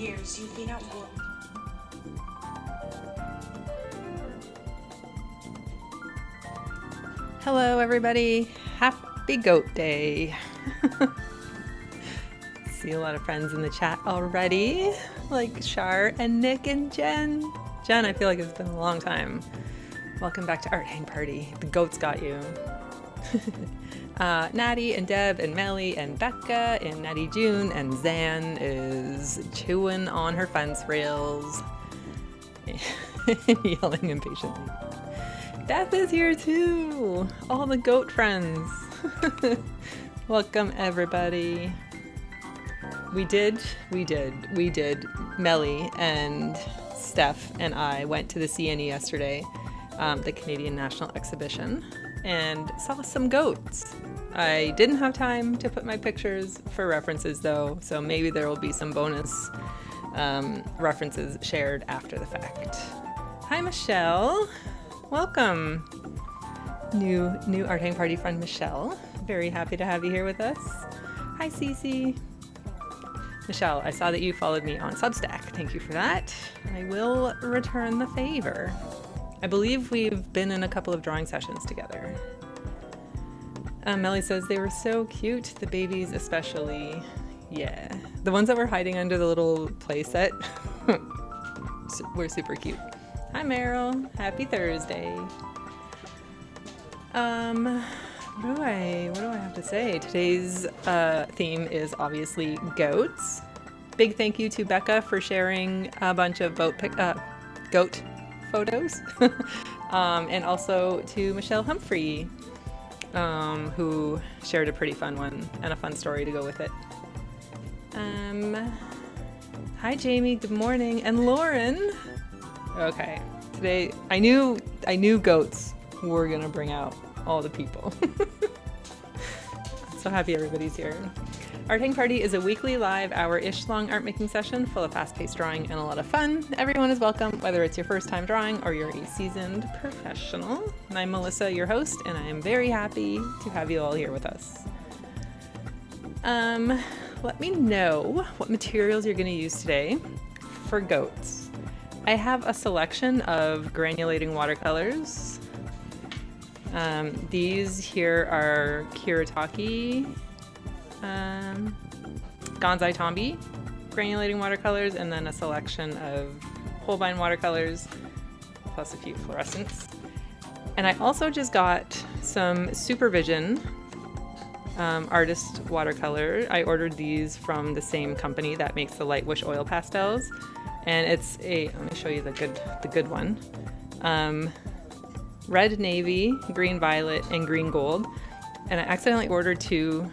years you've been at work. Hello everybody, happy goat day. See a lot of friends in the chat already, like Shar and Nick and Jen. Jen, I feel like it's been a long time. Welcome back to Art Hang Party. The goats got you. Natty and Deb and Melly and Becca and Natty June and Zan is chewing on her fence rails. Yelling impatiently. Beth is here too! All the goat friends! Welcome everybody. We did. Melly and Steph and I went to the CNE yesterday, the Canadian National Exhibition, and saw some goats. I didn't have time to put my pictures for references though, so maybe there will be some bonus references shared after the fact. Hi Michelle! Welcome, new Art Hang Party friend Michelle. Very happy to have you here with us. Hi Cece. Michelle, I saw that you followed me on Substack. Thank you for that. I will return the favor. I believe we've been in a couple of drawing sessions together. Melly says they were so cute, the babies especially. Yeah, the ones that were hiding under the little play set were super cute. Hi Meryl, happy Thursday. What do I have to say? Today's theme is obviously goats. Big thank you to Becca for sharing a bunch of goat photos. And also to Michelle Humphrey, who shared a pretty fun one and a fun story to go with it. Hi Jamie, good morning. And Lauren. Okay, today I knew goats were gonna bring out all the people. So happy everybody's here. Art Hang Party is a weekly live hour-ish long art making session full of fast-paced drawing and a lot of fun. Everyone is welcome, whether it's your first time drawing or you're a seasoned professional. And I'm Melissa, your host, and I am very happy to have you all here with us. Let me know what materials you're gonna use today for goats. I have a selection of granulating watercolors. These here are Kiritaki, Gonzai Tombi granulating watercolors, and then a selection of Holbein watercolors, plus a few fluorescents. And I also just got some Supervision artist watercolor. I ordered these from the same company that makes the light wish oil pastels. And it's let me show you the good one. Red navy, green violet, and green gold. And I accidentally ordered 2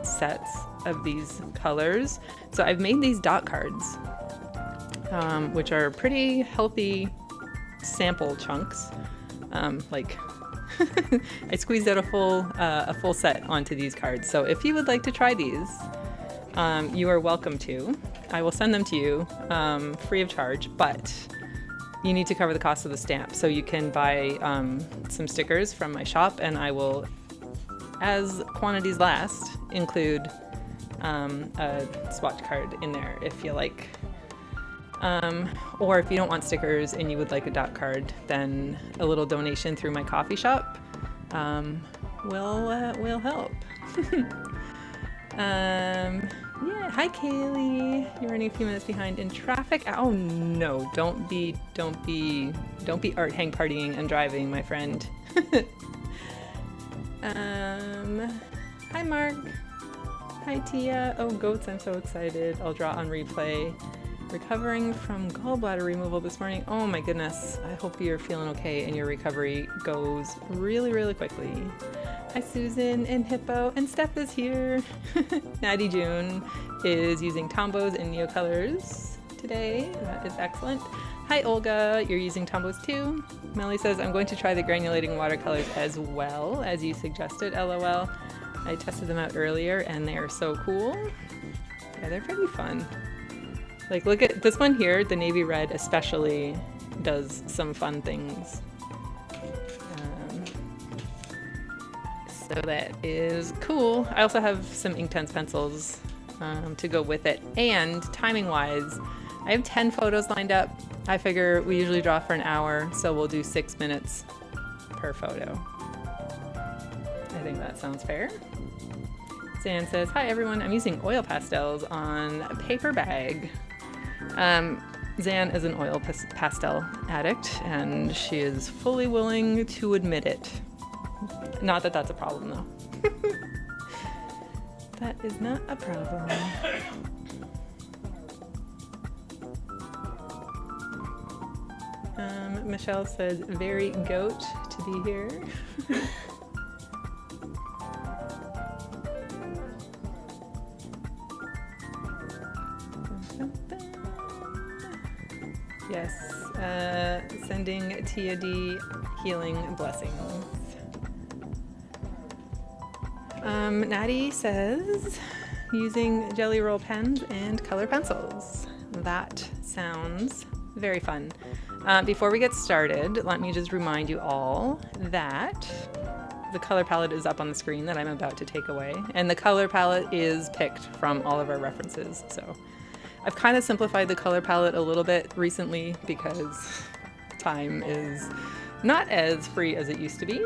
sets of these colors. So I've made these dot cards, which are pretty healthy sample chunks. I squeezed out a full set onto these cards. So if you would like to try these, you are welcome to. I will send them to you free of charge, but you need to cover the cost of the stamp. So you can buy some stickers from my shop, and I will, as quantities last, include a swatch card in there if you like. Or if you don't want stickers and you would like a dot card, then a little donation through my coffee shop will help. Yeah, hi Kaylee. You're running a few minutes behind in traffic. Oh no, don't be art hang partying and driving, my friend. Hi Mark. Hi Tia. Oh goats, I'm so excited. I'll draw on replay. Recovering from gallbladder removal this morning. Oh my goodness. I hope you're feeling okay and your recovery goes really, really quickly. Hi Susan and Hippo, and Steph is here. Natty June is using Tombows and Neocolors today. That is excellent. Hi Olga, you're using Tombows too. Melly says, I'm going to try the granulating watercolors as well, as you suggested, LOL. I tested them out earlier and they are so cool. Yeah, they're pretty fun. Like, look at this one here, the navy red especially does some fun things. So that is cool. I also have some Inktense pencils to go with it. And timing-wise, I have 10 photos lined up. I figure we usually draw for an hour, so we'll do 6 minutes per photo. I think that sounds fair. Zan says, hi everyone, I'm using oil pastels on a paper bag. Zan is an oil pastel addict, and she is fully willing to admit it. Not that that's a problem, though. That is not a problem. Michelle says, very goat to be here. Yes, sending Tia D healing blessings. Natty says, using jelly roll pens and color pencils. That sounds very fun. Before we get started, let me just remind you all that the color palette is up on the screen that I'm about to take away. And the color palette is picked from all of our references. So I've kind of simplified the color palette a little bit recently because time is not as free as it used to be.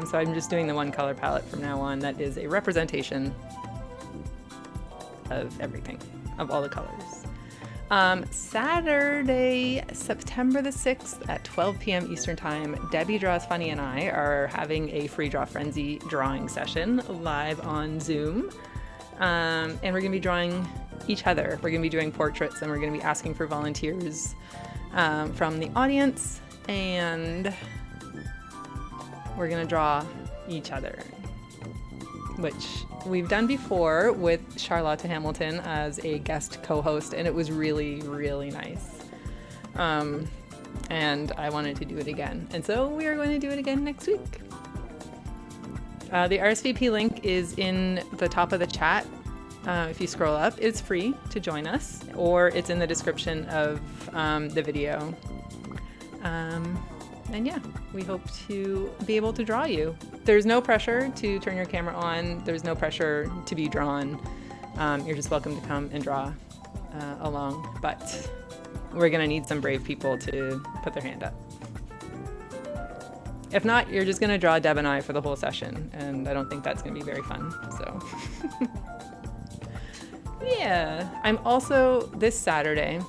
So I'm just doing the one color palette from now on that is a representation of everything, of all the colors. Saturday, September the 6th at 12 p.m. Eastern Time, Debbie Draws Funny and I are having a free Draw Friendzy drawing session live on Zoom. And we're going to be drawing each other. We're going to be doing portraits, and we're going to be asking for volunteers from the audience, and we're going to draw each other, which we've done before with Charlotte Hamilton as a guest co-host, and it was really, really nice. And I wanted to do it again, and so we are going to do it again next week. The RSVP link is in the top of the chat. If you scroll up, it's free to join us, or it's in the description of the video. And yeah, we hope to be able to draw you. There's no pressure to turn your camera on. There's no pressure to be drawn. You're just welcome to come and draw along, but we're gonna need some brave people to put their hand up. If not, you're just gonna draw Deb and I for the whole session, and I don't think that's gonna be very fun, so. Yeah, I'm also this Saturday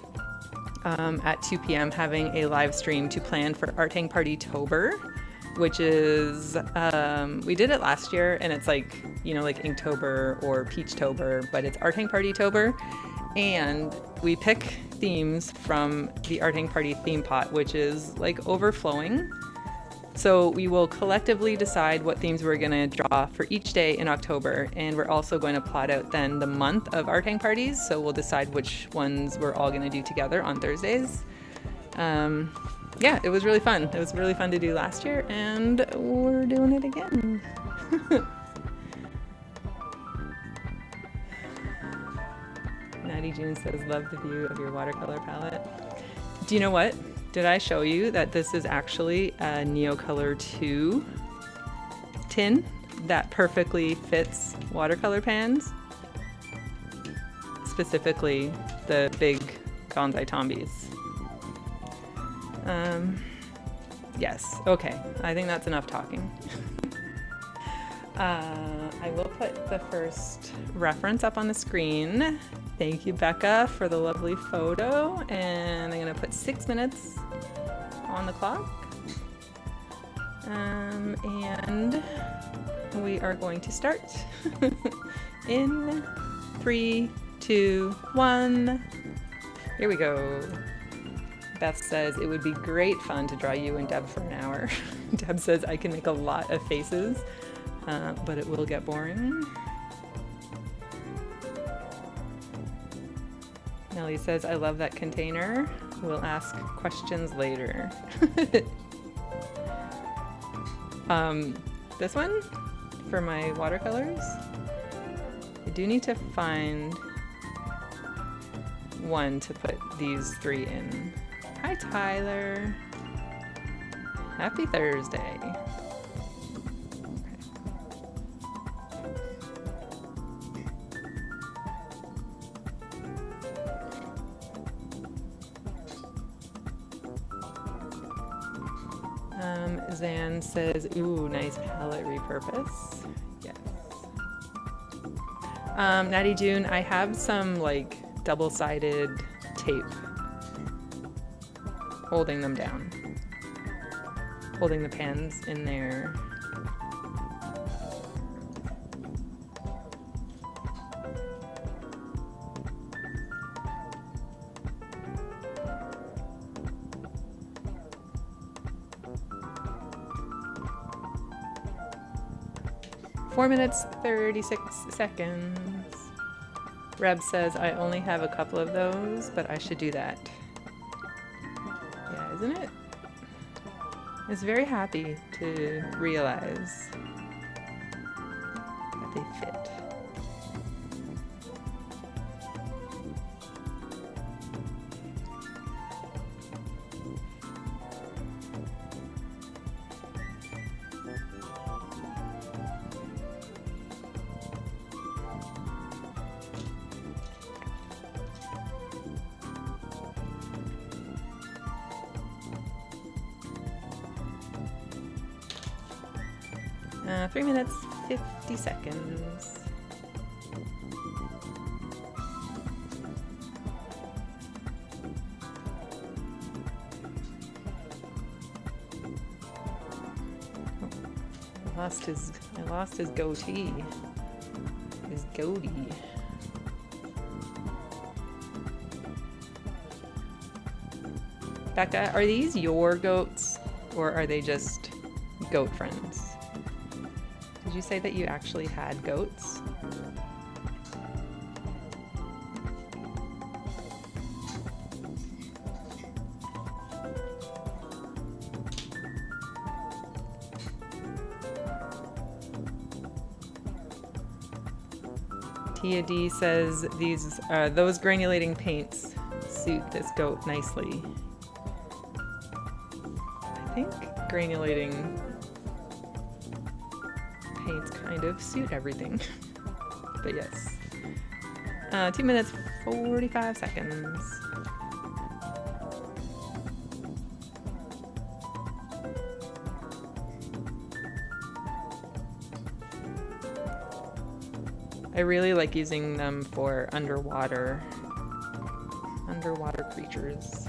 at 2 p.m. having a live stream to plan for Art Hang Party-tober, which is, we did it last year, and it's like, you know, like Inktober or Peachtober, but it's Art Hang Party-tober, and we pick themes from the Art Hang Party theme pot, which is like overflowing. So we will collectively decide what themes we're going to draw for each day in October, and we're also going to plot out then the month of Art Hang Parties, so we'll decide which ones we're all going to do together on Thursdays. Yeah, it was really fun. It was really fun to do last year, and we're doing it again. Natty June says, love the view of your watercolor palette. Do you know what? Did I show you that this is actually a Neocolor 2 tin that perfectly fits watercolor pans? Specifically, the big Gonzai Tombis. Yes, okay. I think that's enough talking. I will put the first reference up on the screen. Thank you, Becca, for the lovely photo. And I'm gonna put 6 minutes on the clock. And we are going to start in 3, 2, 1. Here we go. Beth says, it would be great fun to draw you and Deb for an hour. Deb says, I can make a lot of faces, but it will get boring. Nellie says, I love that container. We'll ask questions later. This one for my watercolors. I do need to find one to put these 3 in. Hi, Tyler. Happy Thursday. Zan says, ooh, nice palette repurpose. Yes. Natty June, I have some like double-sided tape holding them down. Holding the pans in there. Four minutes, 36 seconds. Reb says, I only have a couple of those, but I should do that. Yeah, isn't it? It's very happy to realize that they fit. Three minutes, 50 seconds. I lost his goatee. His goatee. Becca, are these your goats or are they just goat friends? Did you say that you actually had goats? Tia D says those granulating paints suit this goat nicely. I think granulating paints kind of suit everything. But yes. 2 minutes, 45 seconds. I really like using them for underwater creatures.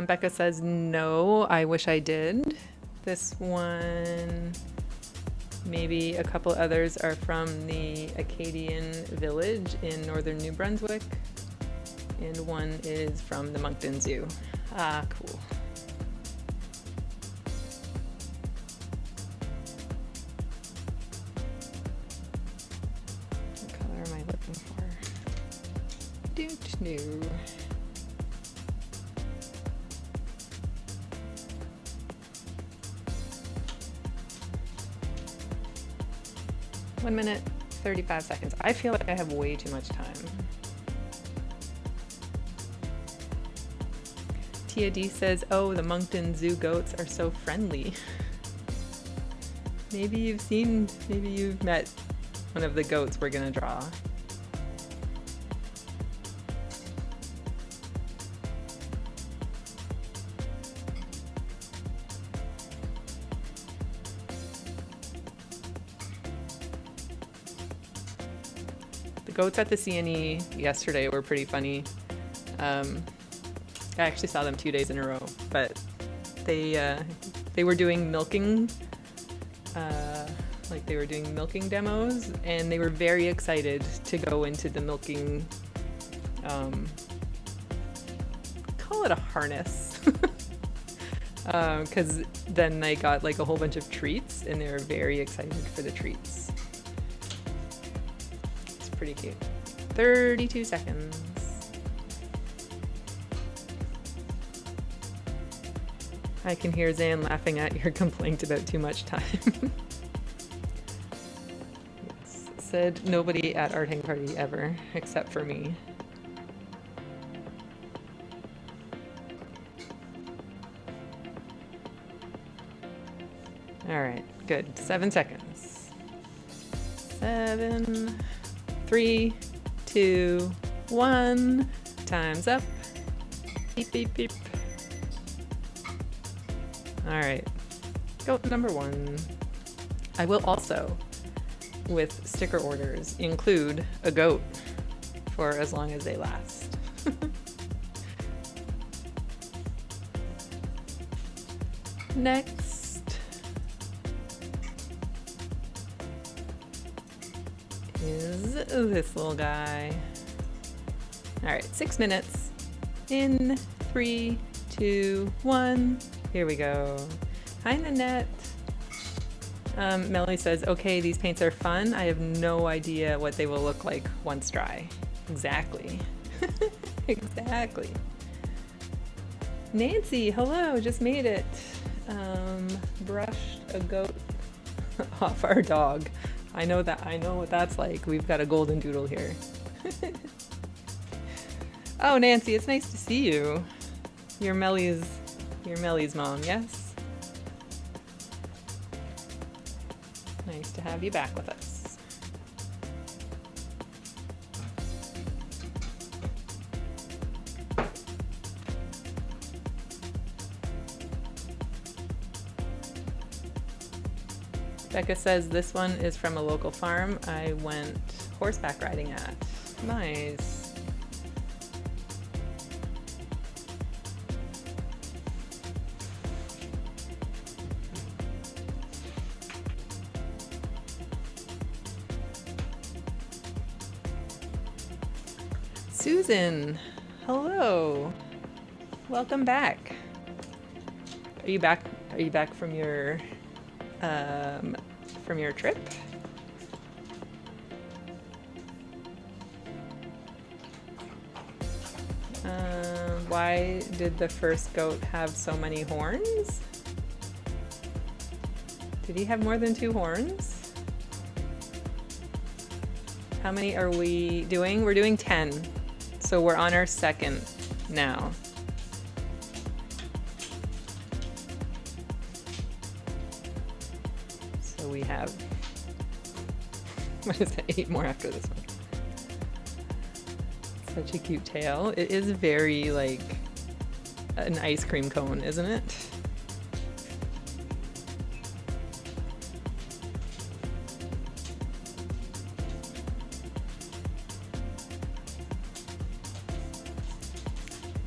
Becca says, no, I wish I did. This one, maybe a couple others are from the Acadian village in northern New Brunswick. And one is from the Moncton Zoo. Ah, cool. What color am I looking for? Don't know. One minute, 35 seconds. I feel like I have way too much time. Tia D says, oh, the Moncton Zoo goats are so friendly. Maybe you've met one of the goats we're gonna draw. The goats at the CNE yesterday were pretty funny. I actually saw them 2 days in a row, but they were doing milking, they were doing milking demos, and they were very excited to go into the milking, call it a harness, because then they got like a whole bunch of treats, and they were very excited for the treats. It's pretty cute. 32 seconds. I can hear Zan laughing at your complaint about too much time. Yes. Said nobody at Art Hang Party ever, except for me. All right, good. 7 seconds. 7, 3, 2, 1. Time's up. Beep, beep, beep. All right, goat number 1. I will also, with sticker orders, include a goat for as long as they last. Next is this little guy. All right, 6 minutes. In 3, 2, 1. Here we go. Hi, Nanette. Melanie says, okay, these paints are fun. I have no idea what they will look like once dry. Exactly. Exactly. Nancy, hello, just made it. Brushed a goat off our dog. I know what that's like. We've got a golden doodle here. Oh, Nancy, it's nice to see you. You're Mellie's mom, yes? Nice to have you back with us. Becca says this one is from a local farm I went horseback riding at. Nice. Susan, hello. Welcome back. Are you back from your trip? Why did the first goat have so many horns? Did he have more than 2 horns? How many are we doing? We're doing 10. So we're on our 2nd now. So we have, what is that, 8 more after this one. Such a cute tail. It is very like an ice cream cone, isn't it?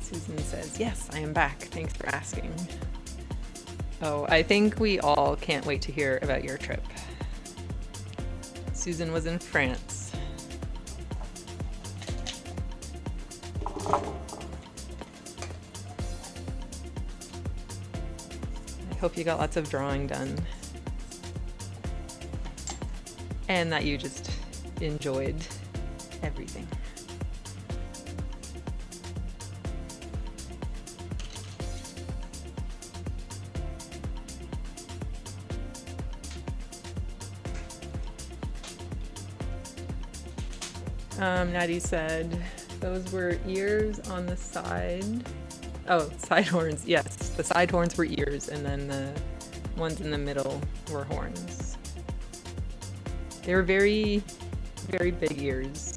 Susan says, yes, I am back. Thanks for asking. Oh, I think we all can't wait to hear about your trip. Susan was in France. I hope you got lots of drawing done. And that you just enjoyed everything. Natty said those were ears on the side. Oh, side horns. Yes, the side horns were ears, and then the ones in the middle were horns. They were very, very big ears.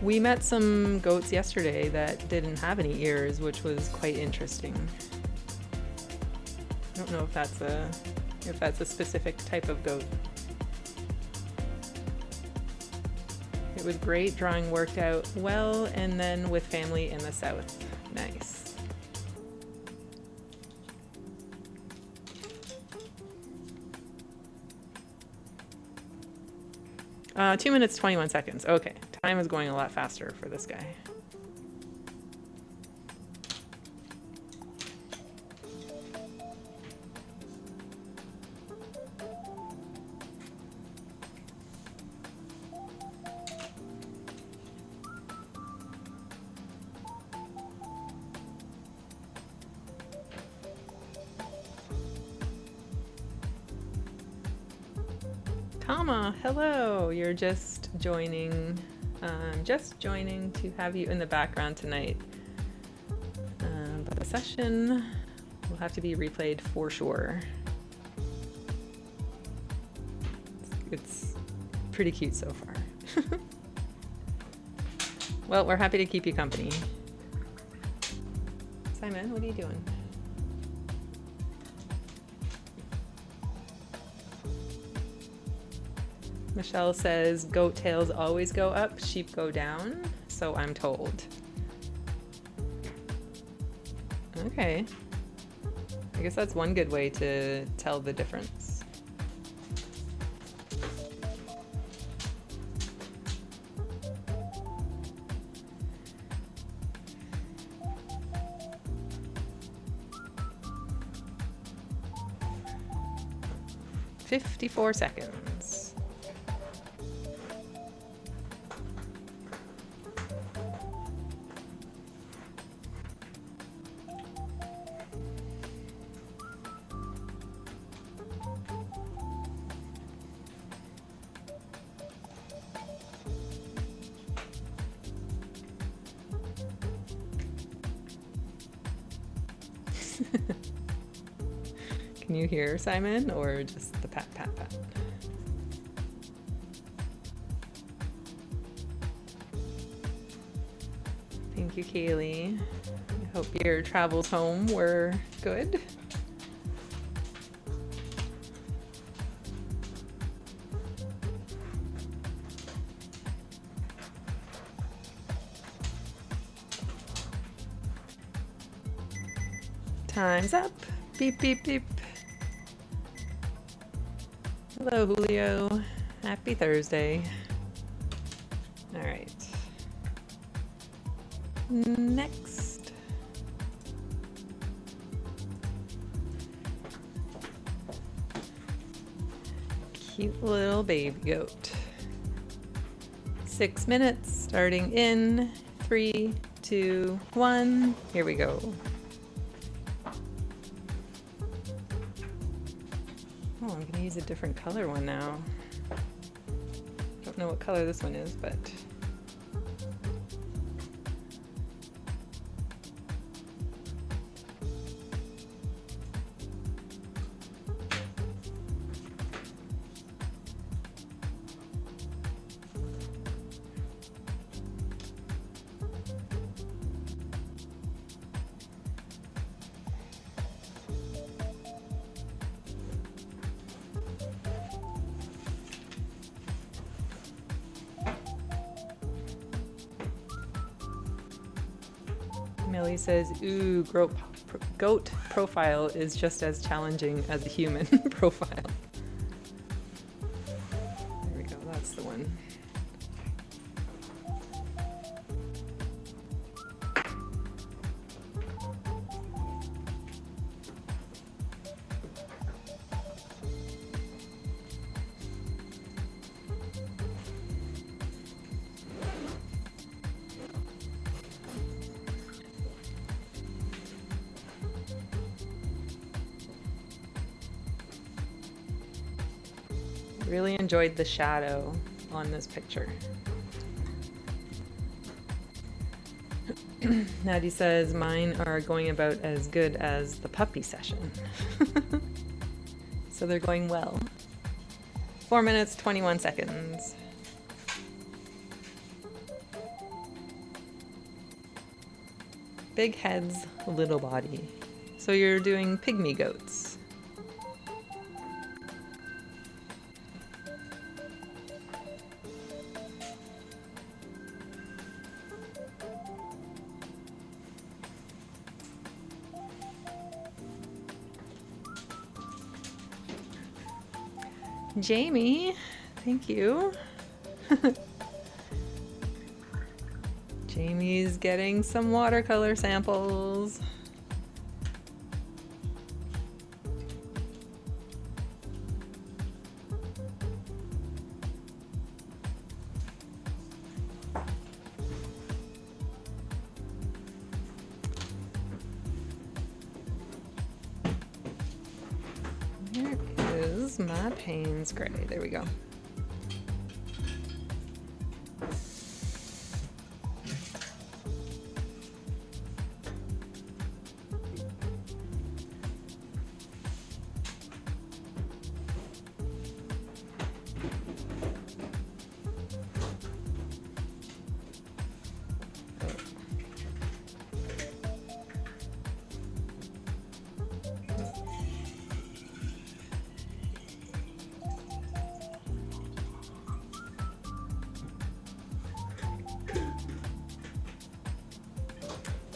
We met some goats yesterday that didn't have any ears, which was quite interesting. I don't know if that's a specific type of goat. It was great. Drawing worked out well, and then with family in the south. Nice. Uh, 2 minutes, 21 seconds. Okay, time is going a lot faster for this guy. Tama, hello. You're just joining to have you in the background tonight. But the session will have to be replayed for sure. It's pretty cute so far. Well, we're happy to keep you company. Simon, what are you doing? Michelle says, goat tails always go up, sheep go down, so I'm told. Okay. I guess that's one good way to tell the difference. "54 seconds. Can you hear Simon, or just the pat, pat, pat? Thank you, Kaylee. I hope your travels home were good. Time's up. Beep, beep, beep. Hello, Julio. Happy Thursday. All right. Next. Cute little baby goat. 6 minutes, starting in 3, 2, 1. Here we go. Oh, I'm gonna use a different color one now. Don't know what color this one is, but Millie says, ooh, goat profile is just as challenging as a human profile. There we go, that's the one. Really enjoyed the shadow on this picture. Natty says, mine are going about as good as the puppy session. So they're going well. 4 minutes, 21 seconds. Big heads, little body. So you're doing pygmy goats. Jamie, thank you. Jamie's getting some watercolor samples. My Payne's gray. There we go.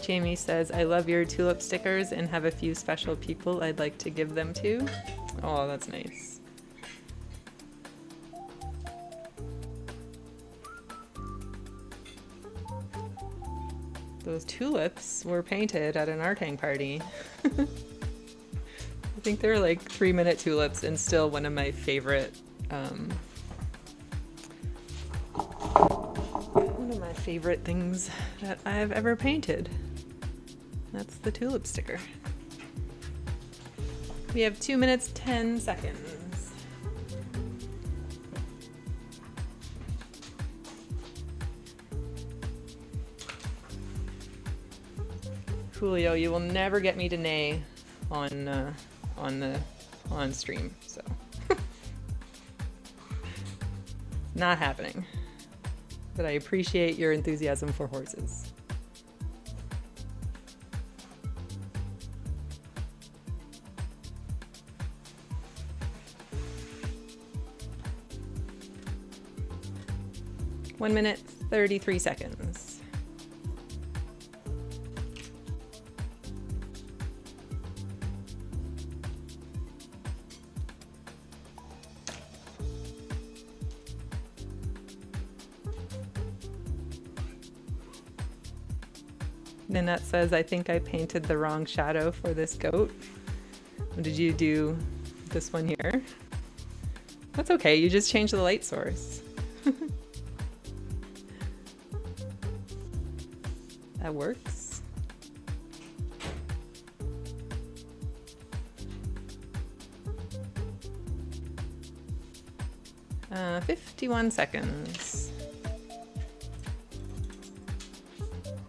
Jamie says, I love your tulip stickers and have a few special people I'd like to give them to. Oh, that's nice. Those tulips were painted at an art hang party. I think they're like 3-minute tulips and still one of my favorite things that I've ever painted. That's the tulip sticker. We have 2 minutes, 10 seconds. Julio, you will never get me to neigh on stream, so not happening. But I appreciate your enthusiasm for horses. One minute, 33 seconds. Nanette says, I think I painted the wrong shadow for this goat. Did you do this one here? That's okay, you just changed the light source. That works. Uh, 51 seconds.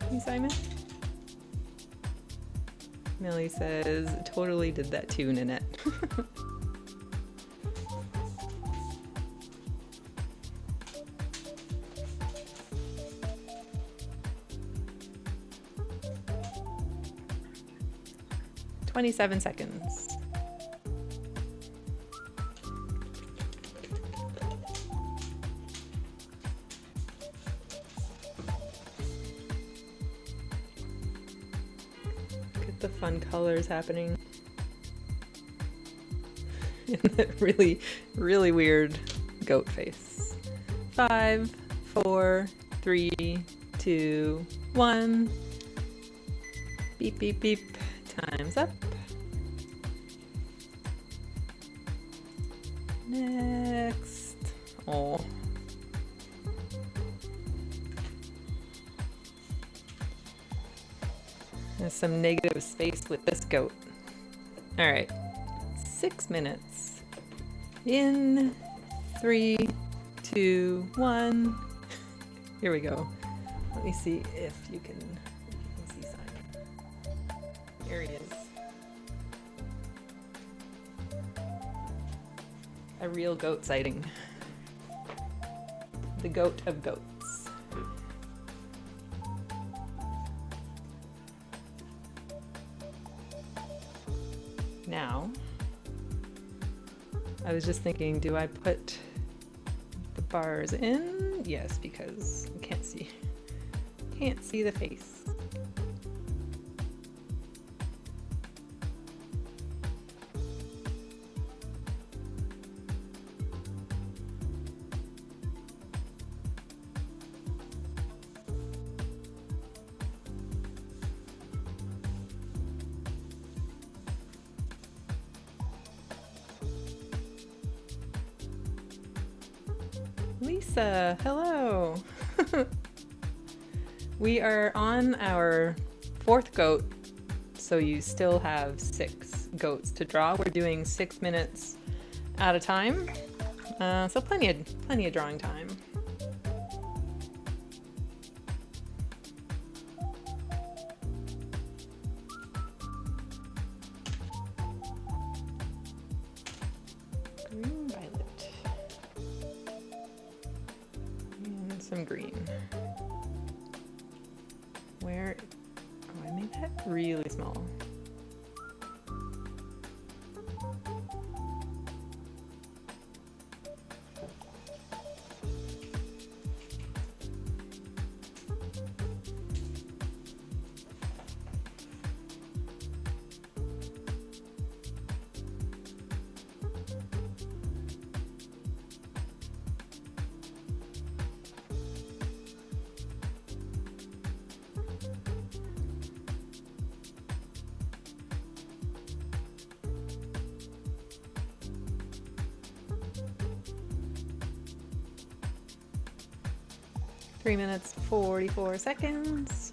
Hey, Simon? Millie says, totally did that too, Nanette. "27 seconds. The fun colors happening in that really, really weird goat face. 5, 4, 3, 2, 1. Beep, beep, beep. Time's up. Next. Oh. There's some negative space with this goat. All right, 6 minutes. In 3, 2, 1. Here we go. Let me see if you can see Simon. Here he is. A real goat sighting. The goat of goats. Now, I was just thinking, do I put the bars in? Yes, because I can't see the face. Lisa, hello. We are on our 4th goat, so you still have 6 goats to draw. We're doing 6 minutes at a time, so plenty of drawing time. Green, violet, and some green. Where? Oh, I made that really small. 3 minutes, 44 seconds.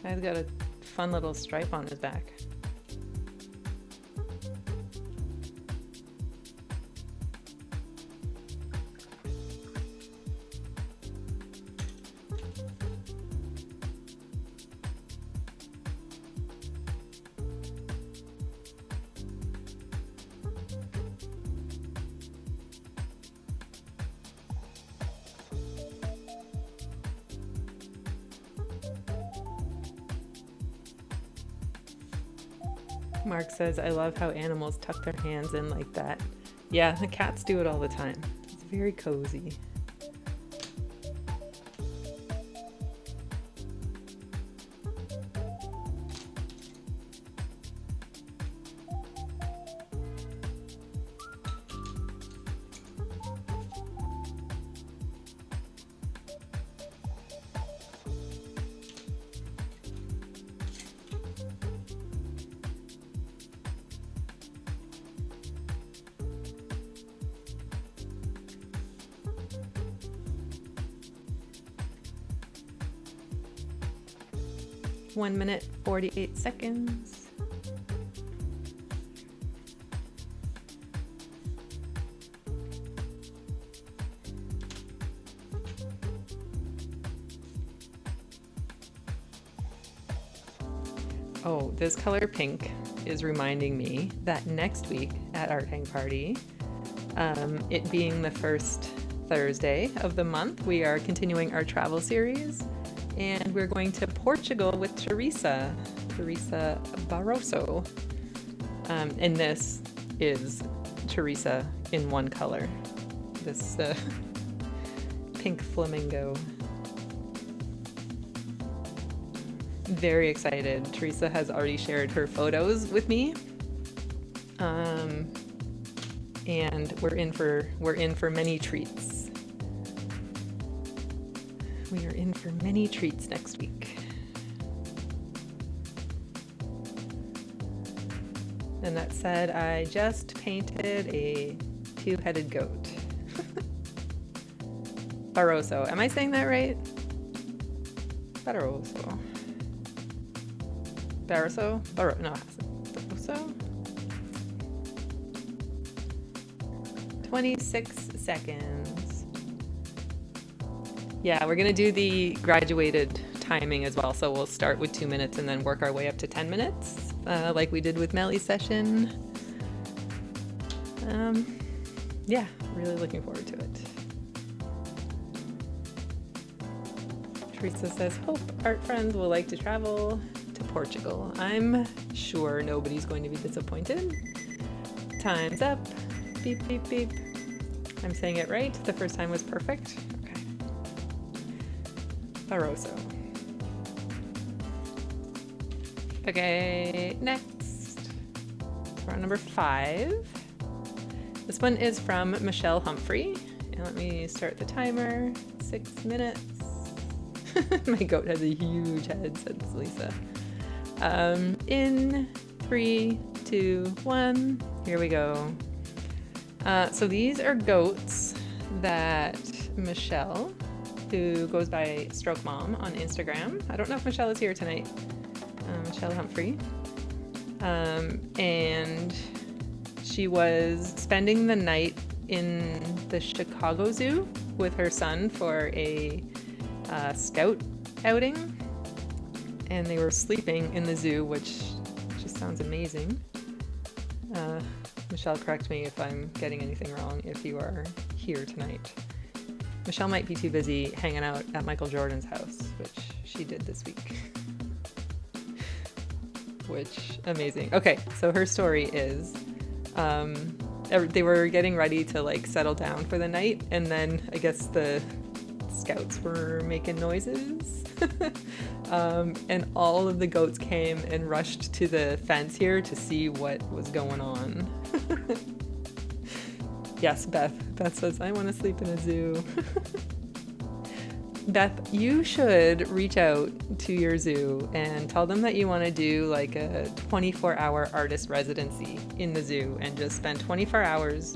Guy's got a fun little stripe on his back. Mark says, I love how animals tuck their hands in like that. Yeah, the cats do it all the time. It's very cozy. One minute, 48 seconds. Oh, this color pink is reminding me that next week at Art Hang Party, it being the first Thursday of the month, we are continuing our travel series. And we're going to Portugal with Teresa Barroso. And this is Teresa in one color. This pink flamingo. Very excited. Teresa has already shared her photos with me. And we're in for many treats. We are in for many treats next week. And that said, I just painted a two-headed goat. Barroso. Am I saying that right? Barroso. Barroso? No, Barroso? 26 seconds. Yeah, we're gonna do the graduated timing as well. So we'll start with 2 minutes and then work our way up to 10 minutes, like we did with Melly's session. Yeah, really looking forward to it. Teresa says, hope art friends will like to travel to Portugal. I'm sure nobody's going to be disappointed. Time's up. Beep, beep, beep. I'm saying it right. The first time was perfect. Okay. Barroso. Okay, next. We're on number 5. This one is from Michelle Humphrey. And let me start the timer. 6 minutes. My goat has a huge head, says Lisa. In 3, 2, 1. Here we go. So these are goats that Michelle, who goes by Stroke Mom on Instagram. I don't know if Michelle is here tonight. Michelle Humphrey. And she was spending the night in the Chicago Zoo with her son for a scout outing. And they were sleeping in the zoo, which just sounds amazing. Michelle, correct me if I'm getting anything wrong if you are here tonight. Michelle might be too busy hanging out at Michael Jordan's house, which she did this week. Which, amazing. Okay, so her story is, They were getting ready to like settle down for the night, and then I guess the scouts were making noises. And all of the goats came and rushed to the fence here to see what was going on. Yes, Beth. Beth says, I want to sleep in a zoo. Beth, you should reach out to your zoo and tell them that you want to do like a 24-hour artist residency in the zoo and just spend 24 hours,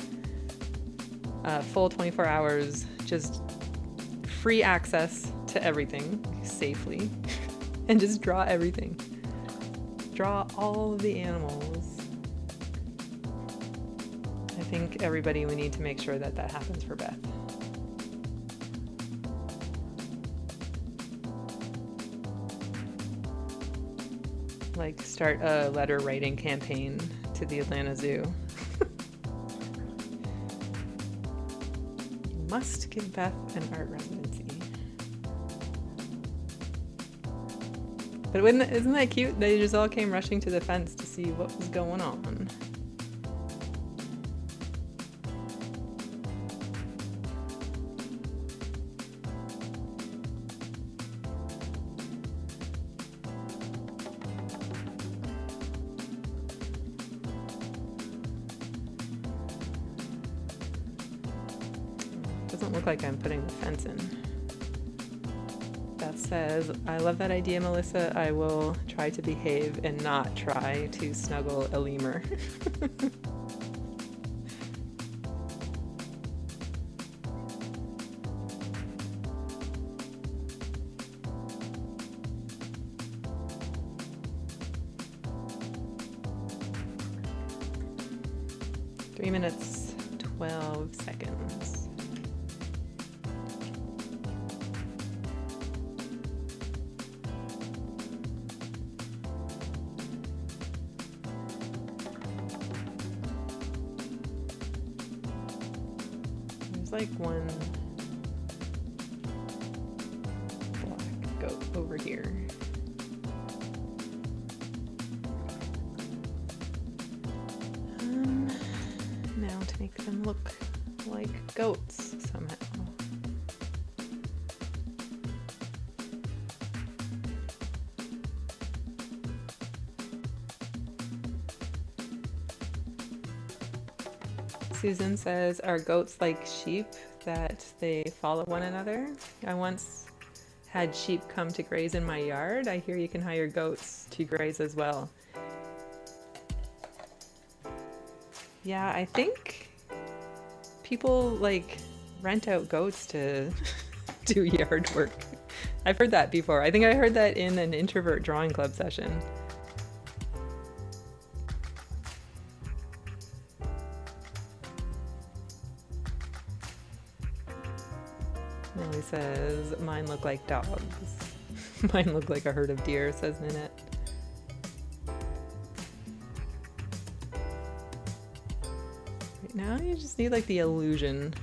full 24 hours, just free access to everything safely and just draw everything. Draw all of the animals. I think everybody, we need to make sure that that happens for Beth. Like start a letter writing campaign to the Atlanta Zoo. You must give Beth an art residency. But isn't that cute? They just all came rushing to the fence to see what was going on. Doesn't look like I'm putting the fence in. Beth says, I love that idea, Melissa. I will try to behave and not try to snuggle a lemur. Three minutes, 12 seconds. Like one black goat over here. Now to make them look like goats somehow. Susan says, are goats like sheep that they follow one another? I once had sheep come to graze in my yard. I hear you can hire goats to graze as well. Yeah, I think people like rent out goats to do yard work. I've heard that before. I think I heard that in an introvert drawing club session. Nellie says, mine look like dogs. Mine look like a herd of deer, says Nanette. Right now you just need like the illusion.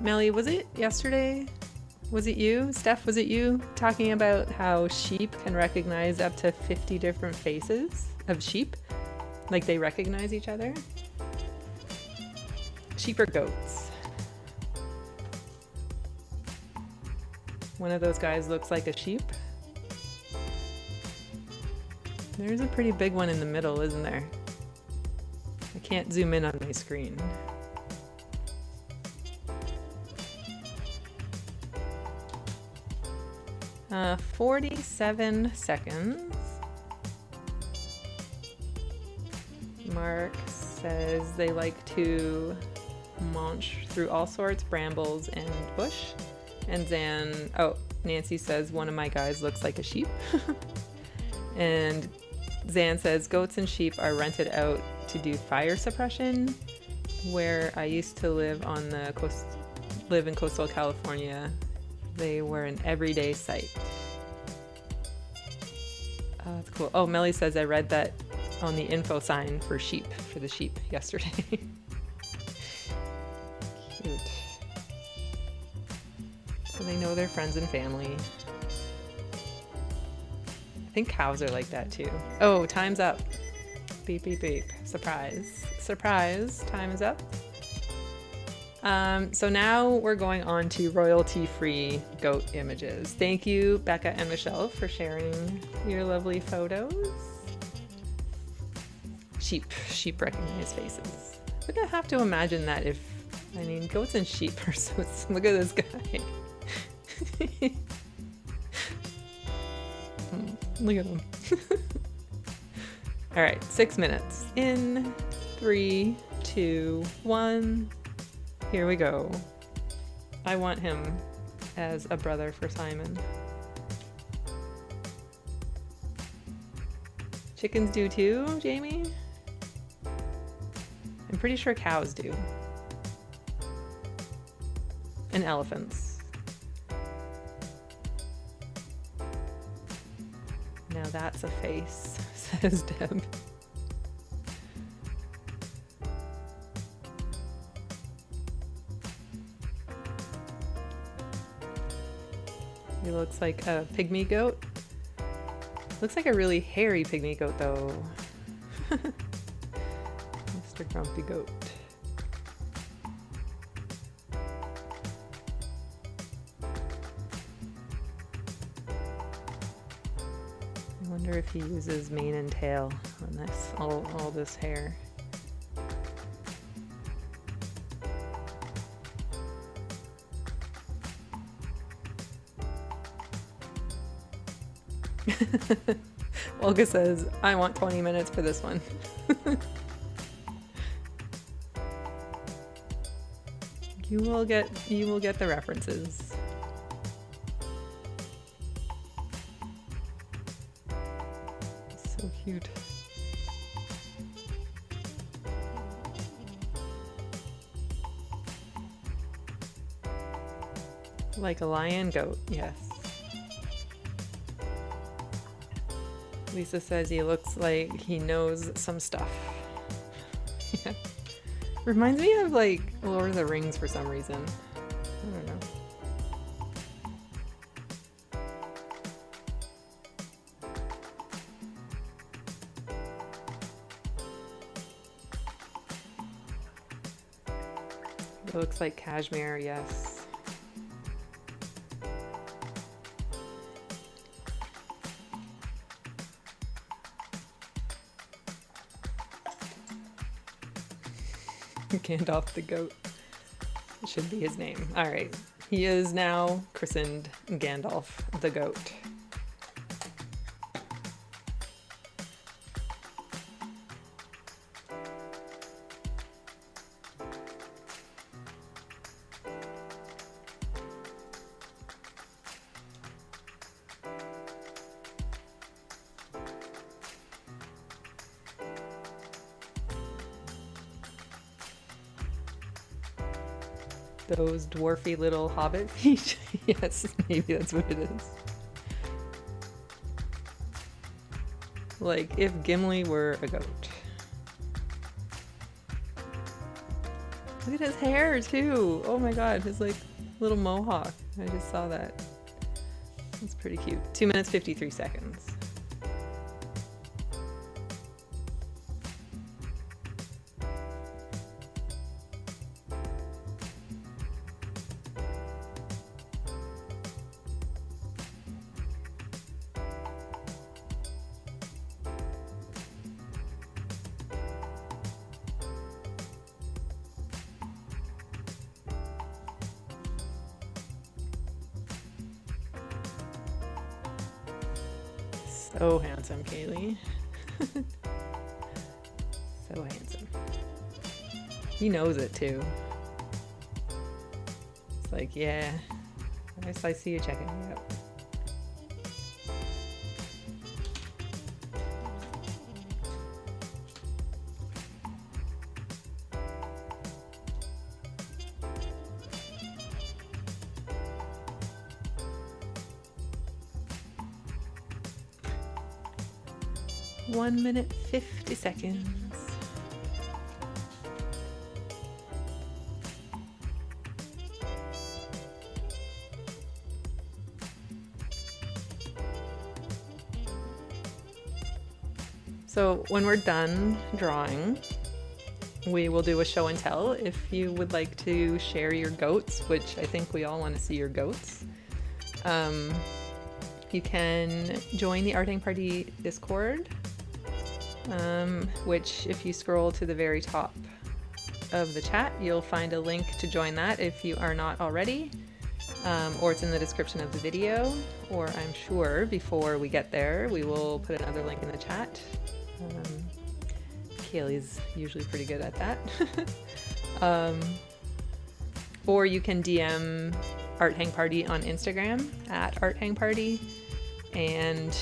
Melly, was it yesterday? Was it you? Steph, was it you talking about how sheep can recognize up to 50 different faces of sheep? Like they recognize each other? Sheep or goats? One of those guys looks like a sheep. There's a pretty big one in the middle, isn't there? I can't zoom in on my screen. 47 seconds. Mark says they like to munch through all sorts, brambles and bush. And Nancy says one of my guys looks like a sheep. And Zan says goats and sheep are rented out to do fire suppression. Where I used to live on the coast, live in coastal California, they were an everyday sight. Oh, that's cool. Oh, Melly says I read that on the info sign for the sheep yesterday. Cute. So they know their friends and family. I think cows are like that too. Oh, time's up. Beep, beep, beep. Surprise. Surprise. Time is up. So now we're going on to royalty-free goat images. Thank you, Becca and Michelle, for sharing your lovely photos. Sheep recognize faces. I'm gonna have to imagine that goats and sheep are so, look at this guy. Look at him. All right, 6 minutes. In 3, 2, 1. Here we go. I want him as a brother for Simon. Chickens do too, Jamie? I'm pretty sure cows do. And elephants. Now that's a face, says Deb. He looks like a pygmy goat. Looks like a really hairy pygmy goat though. Mr. Grumpy Goat. I wonder if he uses mane and tail on this, all this hair. Olga says, I want 20 minutes for this one. You will get the references. So cute. Like a lion goat, yes. Lisa says he looks like he knows some stuff. Yeah. Reminds me of like Lord of the Rings for some reason. I don't know. It looks like cashmere, yes. Gandalf the goat. Should be his name. All right. He is now christened Gandalf the goat. Those dwarfy little hobbit feet. Yes, maybe that's what it is. Like if Gimli were a goat. Look at his hair too. Oh my god, his like little mohawk. I just saw that. That's pretty cute. 2 minutes 53 seconds. So handsome, Kaylee. So handsome. He knows it too. It's like, yeah, I guess I see you checking me out. 1 minute 50 seconds. So when we're done drawing, we will do a show and tell. If you would like to share your goats, which I think we all want to see your goats, you can join the Art Hang Party Discord, which if you scroll to the very top of the chat, you'll find a link to join that if you are not already, or it's in the description of the video, or I'm sure before we get there, we will put another link in the chat. Kaylee's usually pretty good at that. Or you can DM Art Hang Party on Instagram at Art Hang Party, and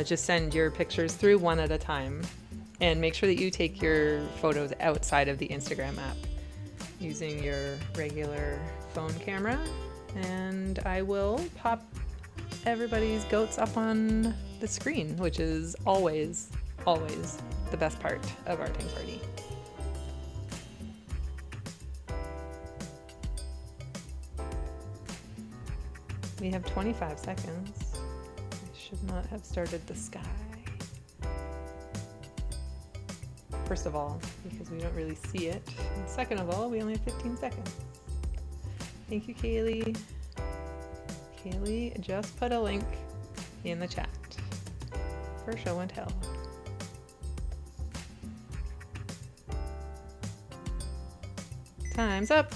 just send your pictures through one at a time. And make sure that you take your photos outside of the Instagram app using your regular phone camera. And I will pop everybody's goats up on the screen, which is always, always the best part of Art Hang Party. We have 25 seconds. I should not have started the sky. First of all, because we don't really see it. And second of all, we only have 15 seconds. Thank you, Kaylee. Kaylee just put a link in the chat for show and tell. Time's up.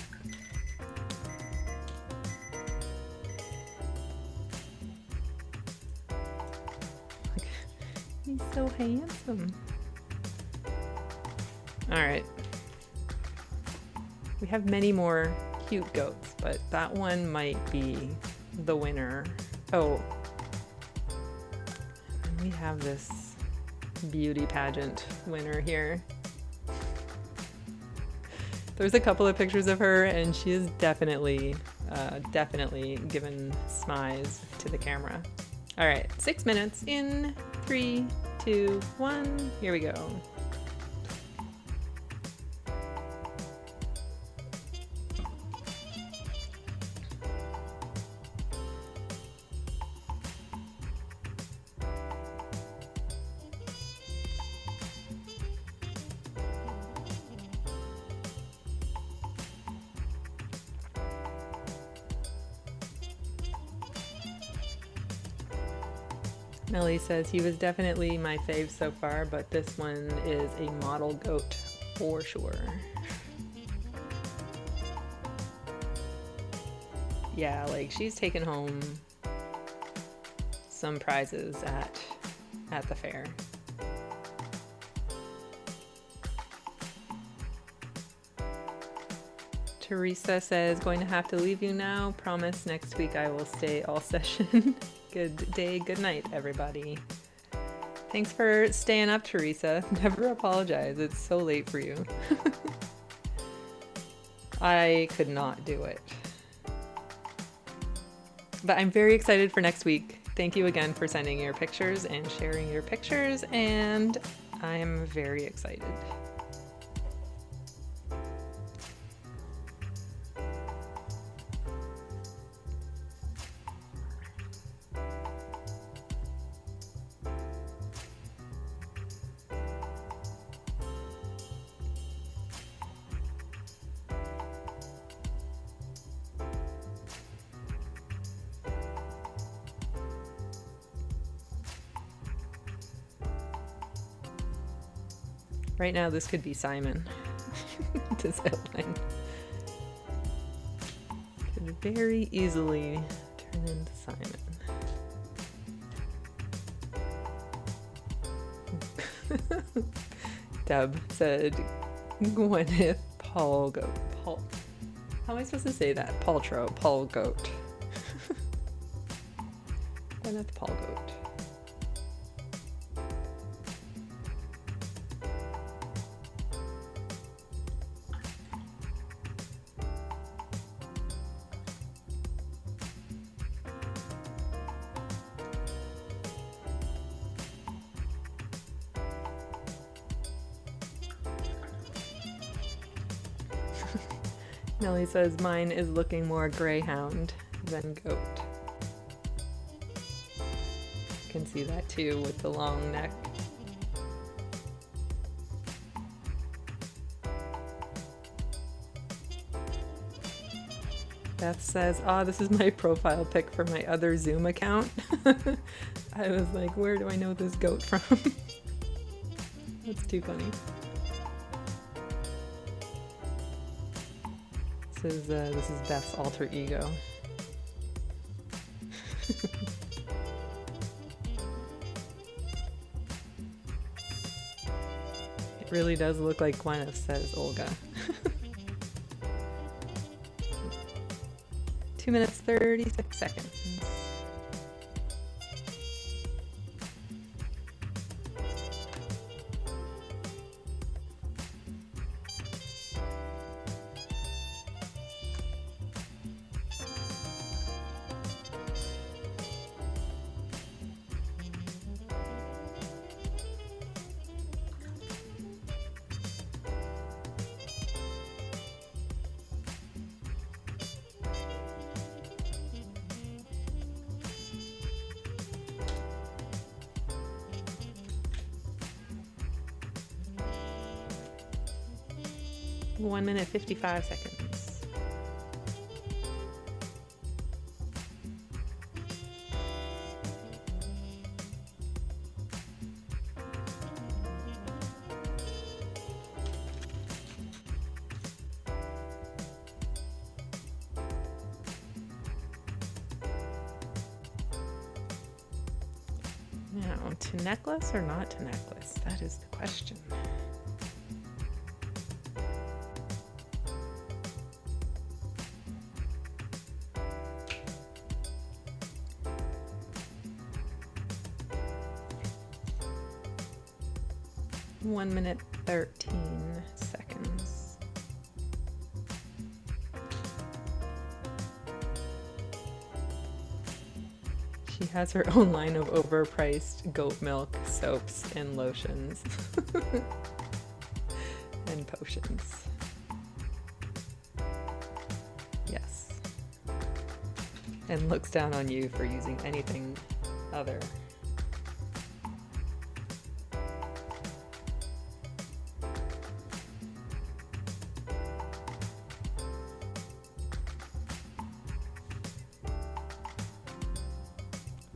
He's so handsome. All right. We have many more cute goats, but that one might be the winner. Oh, and we have this beauty pageant winner here. There's a couple of pictures of her, and she is definitely given smiles to the camera. All right, 6 minutes in 3, 2, 1. Here we go. Melly says he was definitely my fave so far, but this one is a model goat for sure. Yeah, like she's taken home some prizes at the fair. Teresa says, going to have to leave you now. Promise next week I will stay all session. Good day, good night, everybody. Thanks for staying up, Teresa. Never apologize. It's so late for you. I could not do it. But I'm very excited for next week. Thank you again for sending your pictures and sharing your pictures, and I'm very excited. Right now, this could be Simon. This outline could very easily turn into Simon. Deb said, Gwyneth Paltrow. How am I supposed to say that? Paltrow, Paul Goat. Gwyneth Paltrow. Nellie says mine is looking more greyhound than goat. You can see that too with the long neck. Beth says, this is my profile pic for my other Zoom account. I was like, where do I know this goat from? That's too funny. This is Beth's alter ego. It really does look like Gwyneth, says Olga. 2 minutes 36 seconds. One minute 55 seconds. Now, to necklace or not to necklace? That is the question. One minute 13 seconds. She has her own line of overpriced goat milk soaps and lotions and potions. Yes. And looks down on you for using anything other.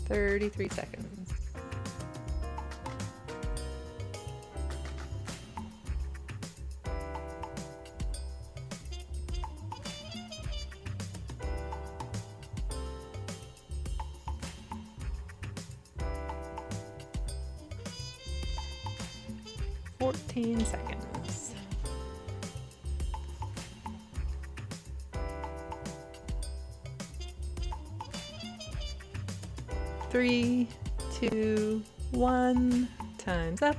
Thirty-three seconds. Fourteen seconds. 3, 2, 1. Time's up.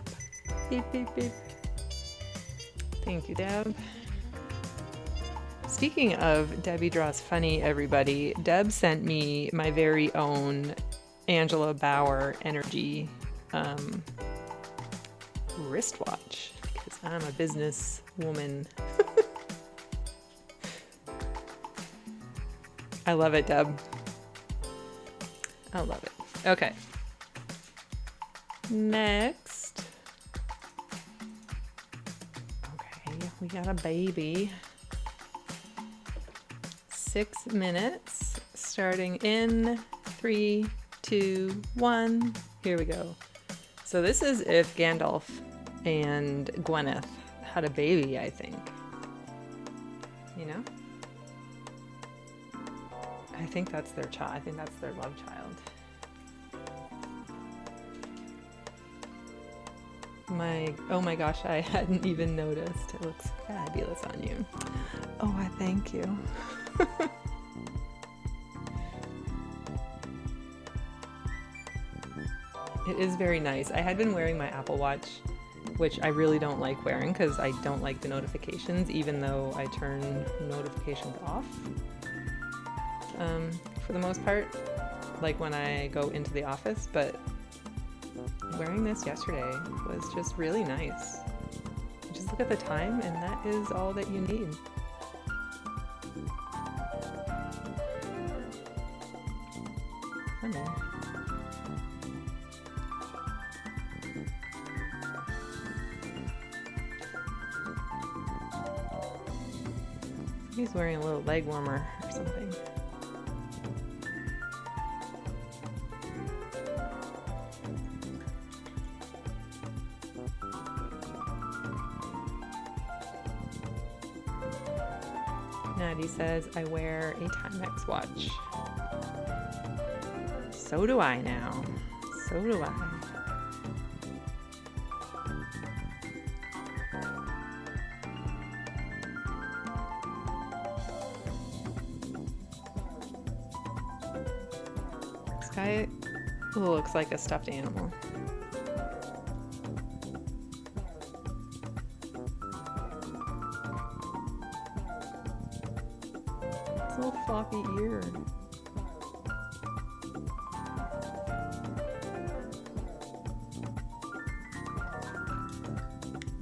Beep, beep, beep. Thank you, Deb. Speaking of Debbie Draws Funny, everybody, Deb sent me my very own Angela Bauer Energy wristwatch because I'm a business woman. I love it, Deb. I love it. Okay. Next. Okay, we got a baby. 6 minutes, starting in 3, 2, 1. Here we go. So this is if Gandalf and Gwyneth had a baby, I think. You know? I think that's their child. I think that's their love child. Oh my gosh, I hadn't even noticed. It looks fabulous on you. Oh, I thank you. It is very nice. I had been wearing my Apple Watch, which I really don't like wearing because I don't like the notifications, even though I turn notifications off. For the most part, like when I go into the office, but wearing this yesterday was just really nice. Just look at the time and that is all that you need. He's wearing a little leg warmer or something. Natty says, I wear a Timex watch. So do I now. So do I. This guy looks like a stuffed animal. It's a little floppy ear.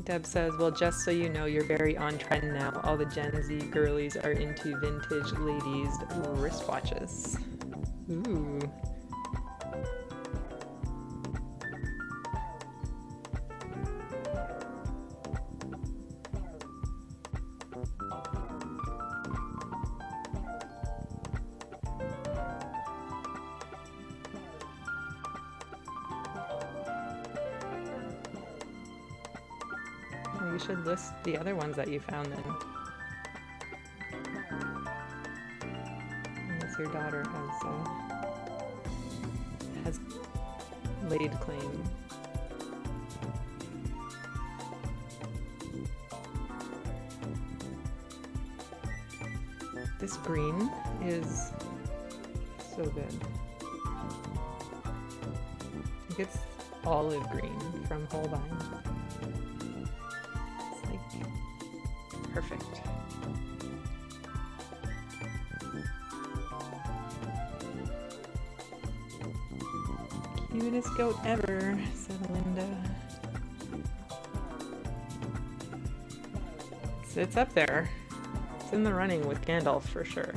Deb says, well, just so you know, you're very on trend now. All the Gen Z girlies are into vintage ladies' wristwatches. Ooh. You should list the other ones that you found then. Unless your daughter has laid claim. This green is so good. I think it's olive green from Holbein. Perfect. Cutest goat ever, said Linda. So it's up there. It's in the running with Gandalf for sure.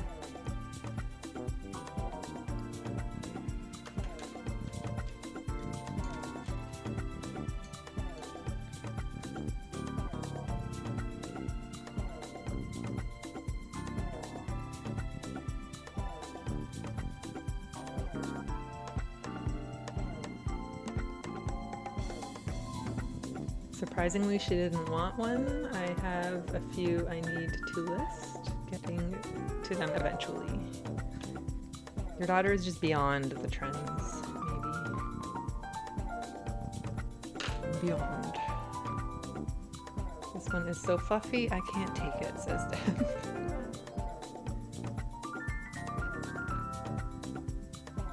Surprisingly, she didn't want one. I have a few I need to list, getting to them eventually. Your daughter is just beyond the trends, maybe. Beyond. This one is so fluffy, I can't take it, says Deb.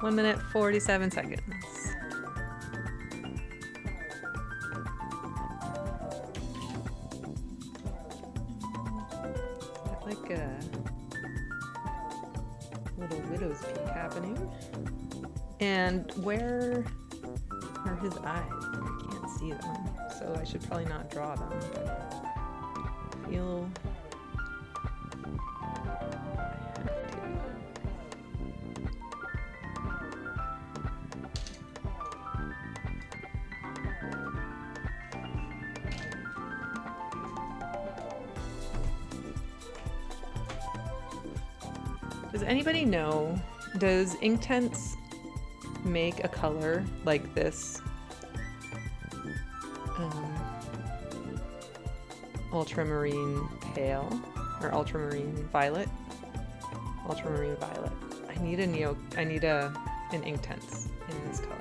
One minute, 47 seconds. Like a little widow's peak happening. And where are his eyes? I can't see them, so I should probably not draw them, but I feel I have to. Does anybody know, does Inktense make a color like this ultramarine pale or ultramarine violet? Ultramarine violet. I need an Inktense in this color.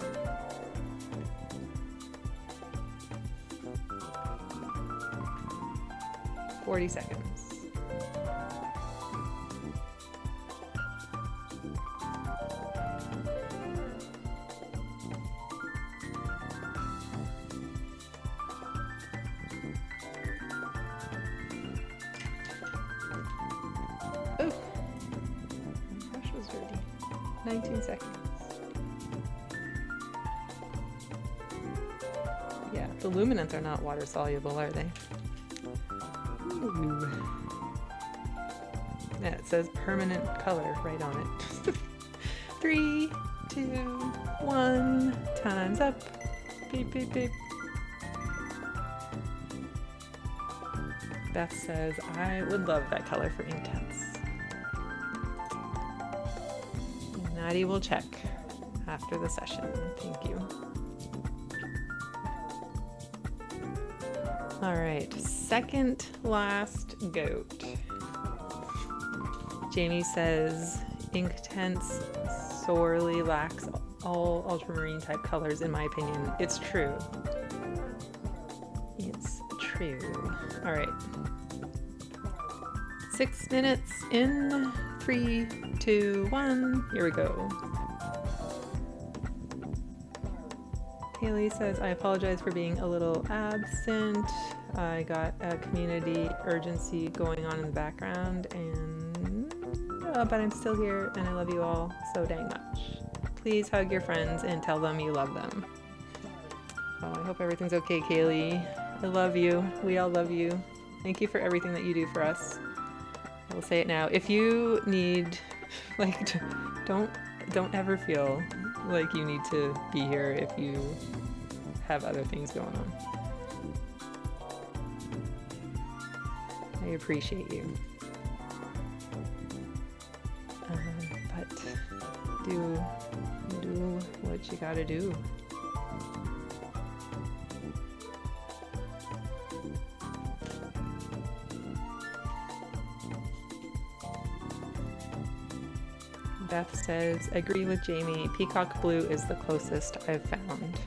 – 40 seconds. Oh, my brush was dirty. 19 seconds. Yeah, the luminants are not water soluble, are they? Ooh. Yeah, it says permanent color right on it. 3, 2, 1, time's up. Beep, beep, beep. Beth says, I would love that color for Inktense. Maddie will check after the session. Thank you. All right, second last goat. Jamie says, Inktense sorely lacks all ultramarine type colors in my opinion. It's true. It's true. All right. 6 minutes in 3, 2, 1. Here we go. Haley says, I apologize for being a little absent. I got a community urgency going on in the background, and but I'm still here and I love you all so dang much. Please hug your friends and tell them you love them. Oh, I hope everything's okay, Kaylee. I love you. We all love you. Thank you for everything that you do for us. I will say it now. If you need, like, don't ever feel like you need to be here if you have other things going on. I appreciate you. But do what you gotta do. Beth says, agree with Jamie, peacock blue is the closest I've found.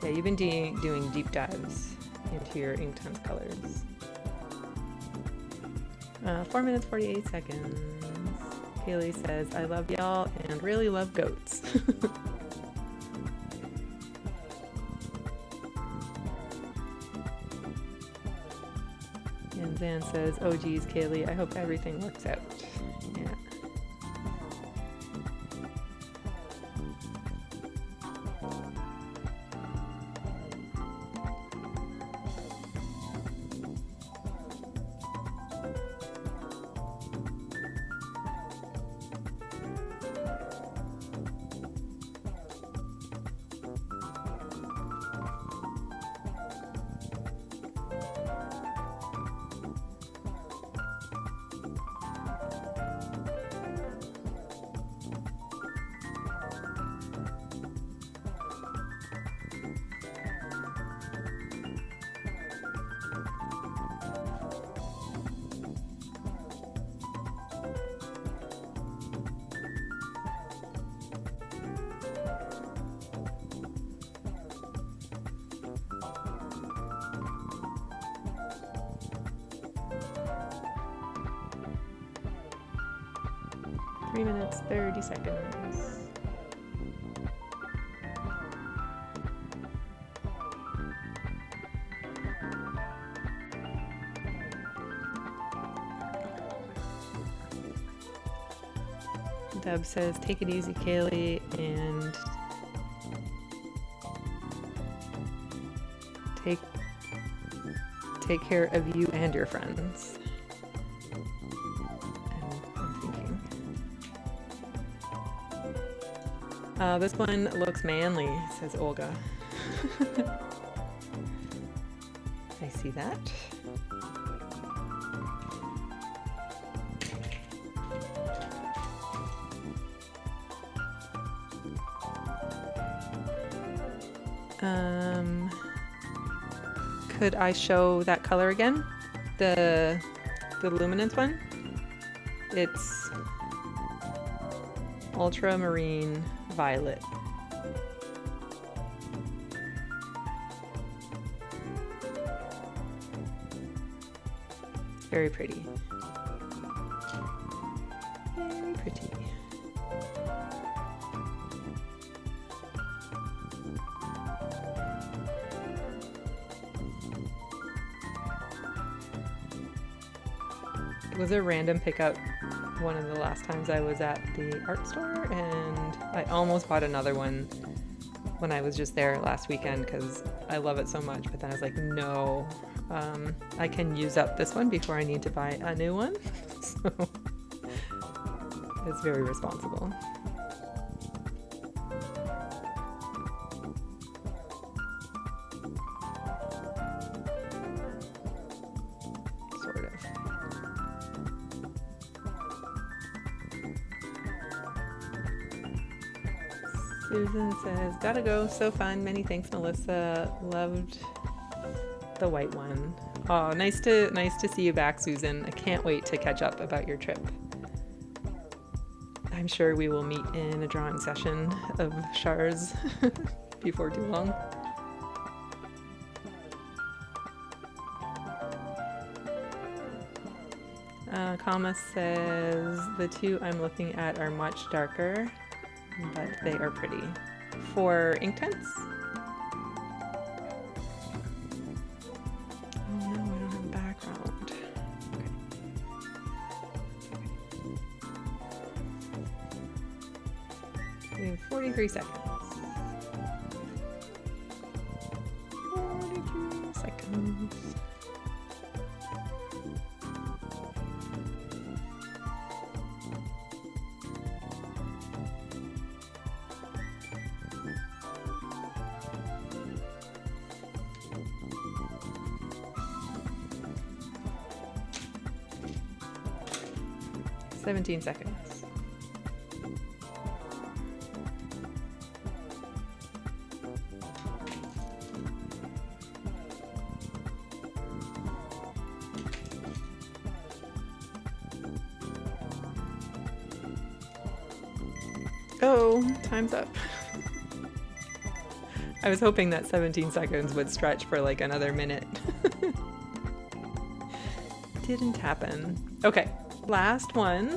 Yeah, you've been doing deep dives into your Inktense colors. 4 minutes, 48 seconds. Haley says, I love y'all and really love goats. And Zan says, oh geez, Kaylee, I hope everything works out. Yeah. Three minutes, 30 seconds. Deb says, take it easy, Kaylee, and take care of you and your friends. This one looks manly, says Olga. I see that. Could I show that color again? The luminance one? It's ultramarine violet. Very pretty. Very pretty. It was a random pickup one of the last times I was at the art store, and I almost bought another one when I was just there last weekend because I love it so much, but then I was like, no, I can use up this one before I need to buy a new one. So it's very responsible. Susan says, gotta go, so fun. Many thanks, Melissa. Loved the white one. Oh, nice to see you back, Susan. I can't wait to catch up about your trip. I'm sure we will meet in a drawing session of Shars before too long. Kama says, the two I'm looking at are much darker, but they are pretty. For Inktense? Oh no, I don't have a background. Okay. We have 43 seconds. 42 seconds. Seventeen seconds. Oh, time's up. I was hoping that 17 seconds would stretch for like another minute. Didn't happen. Okay. Last one,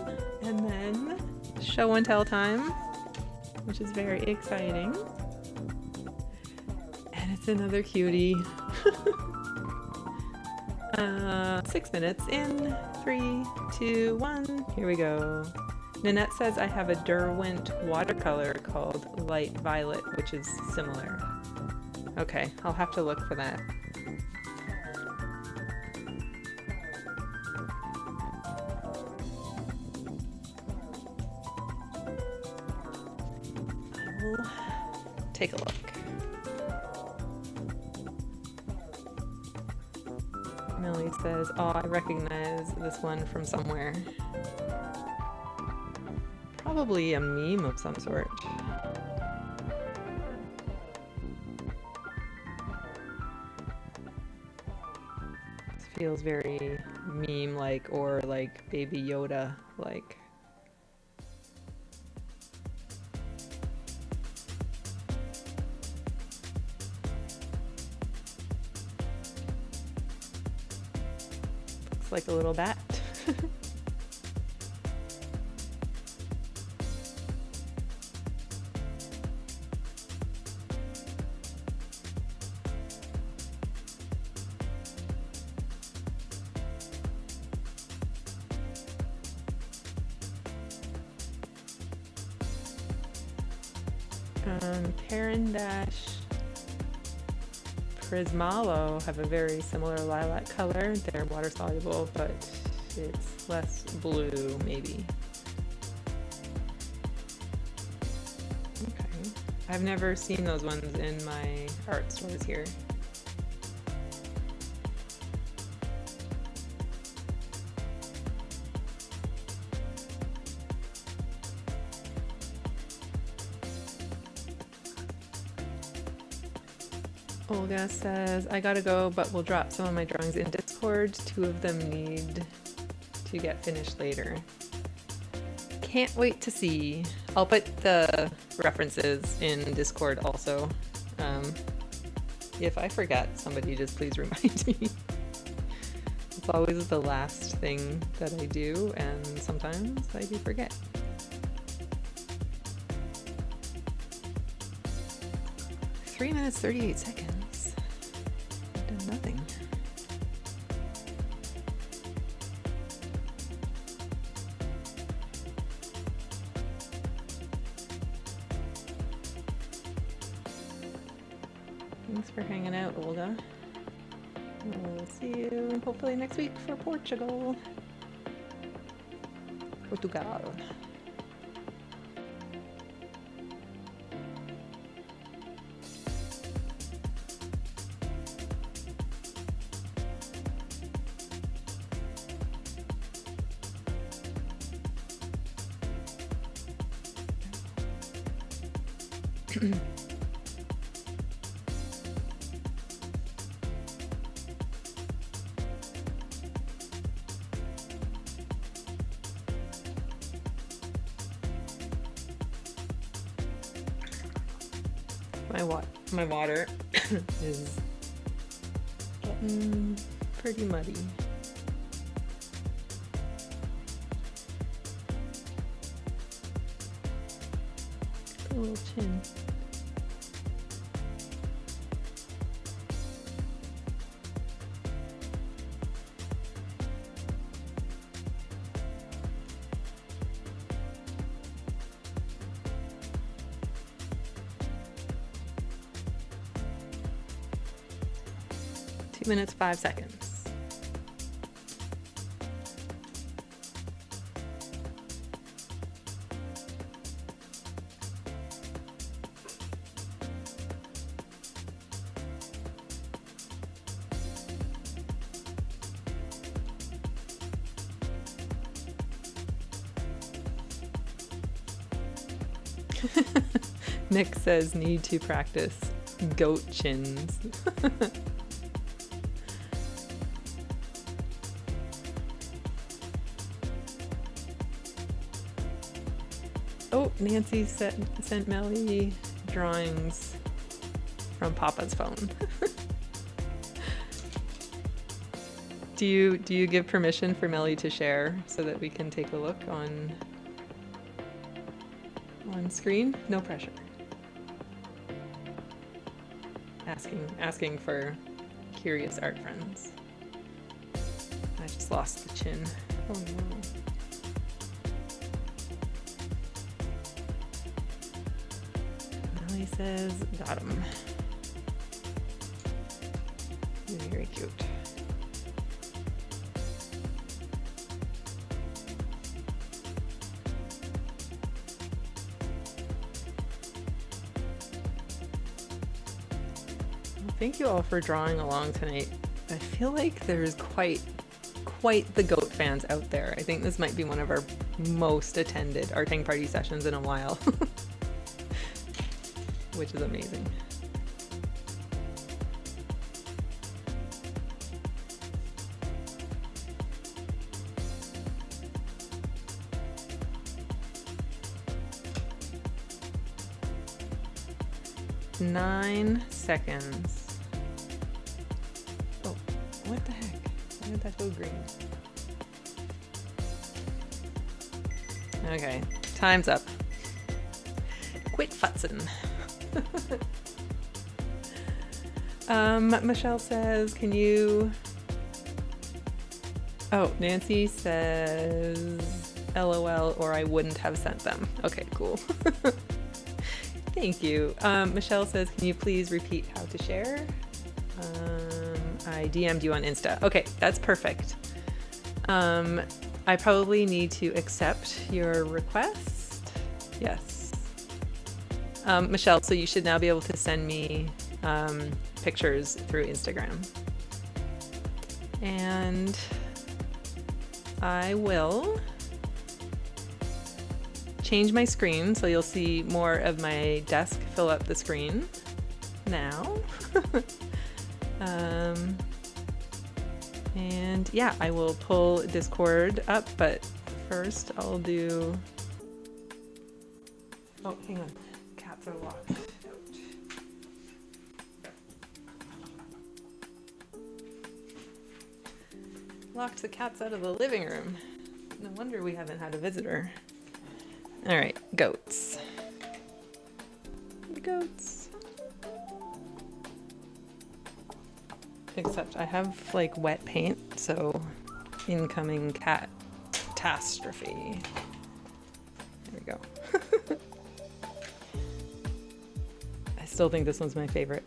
and then show and tell time, which is very exciting. And it's another cutie. 6 minutes in 3, 2, 1. Here we go. Nanette says I have a Derwent watercolor called Light Violet, which is similar. Okay, I'll have to look for that. Take a look. Millie says, oh, I recognize this one from somewhere. Probably a meme of some sort. This feels very meme-like, or like Baby Yoda-like. Like a little bat. Karen Dash Prismalo have a very similar lilac color. They're water soluble, but it's less blue, maybe. Okay. I've never seen those ones in my art stores here. Olga says, I gotta go, but we'll drop some of my drawings in Discord. 2 of them need to get finished later. Can't wait to see. I'll put the references in Discord also. If I forget, somebody just please remind me. It's always the last thing that I do, and sometimes I do forget. Three minutes, 38 seconds. I've done nothing. Thanks for hanging out, Olga. We'll see you hopefully next week for Portugal. Portugal. My water is getting pretty muddy. A little chin. Minutes 5 seconds. Nick says need to practice goat chins. Oh, Nancy sent Melly drawings from Papa's phone. Do you give permission for Melly to share so that we can take a look on screen? No pressure. Asking for curious art friends. I just lost the chin. Oh no. Melly says, got him. Very cute. Thank you all for drawing along tonight. I feel like there's quite the goat fans out there. I think this might be one of our most attended arting party sessions in a while, which is amazing. Nine seconds. Oh, what the heck? Why did that go green? Okay, time's up. Quit futzing. Michelle says, can you... Oh, Nancy says, LOL, or I wouldn't have sent them. Okay, cool. Thank you. Michelle says, can you please repeat how to share? I DM'd you on Insta. Okay, that's perfect. I probably need to accept your request. Yes. Michelle, so you should now be able to send me pictures through Instagram. And I will change my screen so you'll see more of my desk fill up the screen now. And yeah, I will pull Discord up, but first I'll do... Oh, hang on. Cats are locked out. Locked the cats out of the living room. No wonder we haven't had a visitor. All right, goats. Goats. Except I have like wet paint, so incoming cat catastrophe. There we go. I still think this one's my favorite.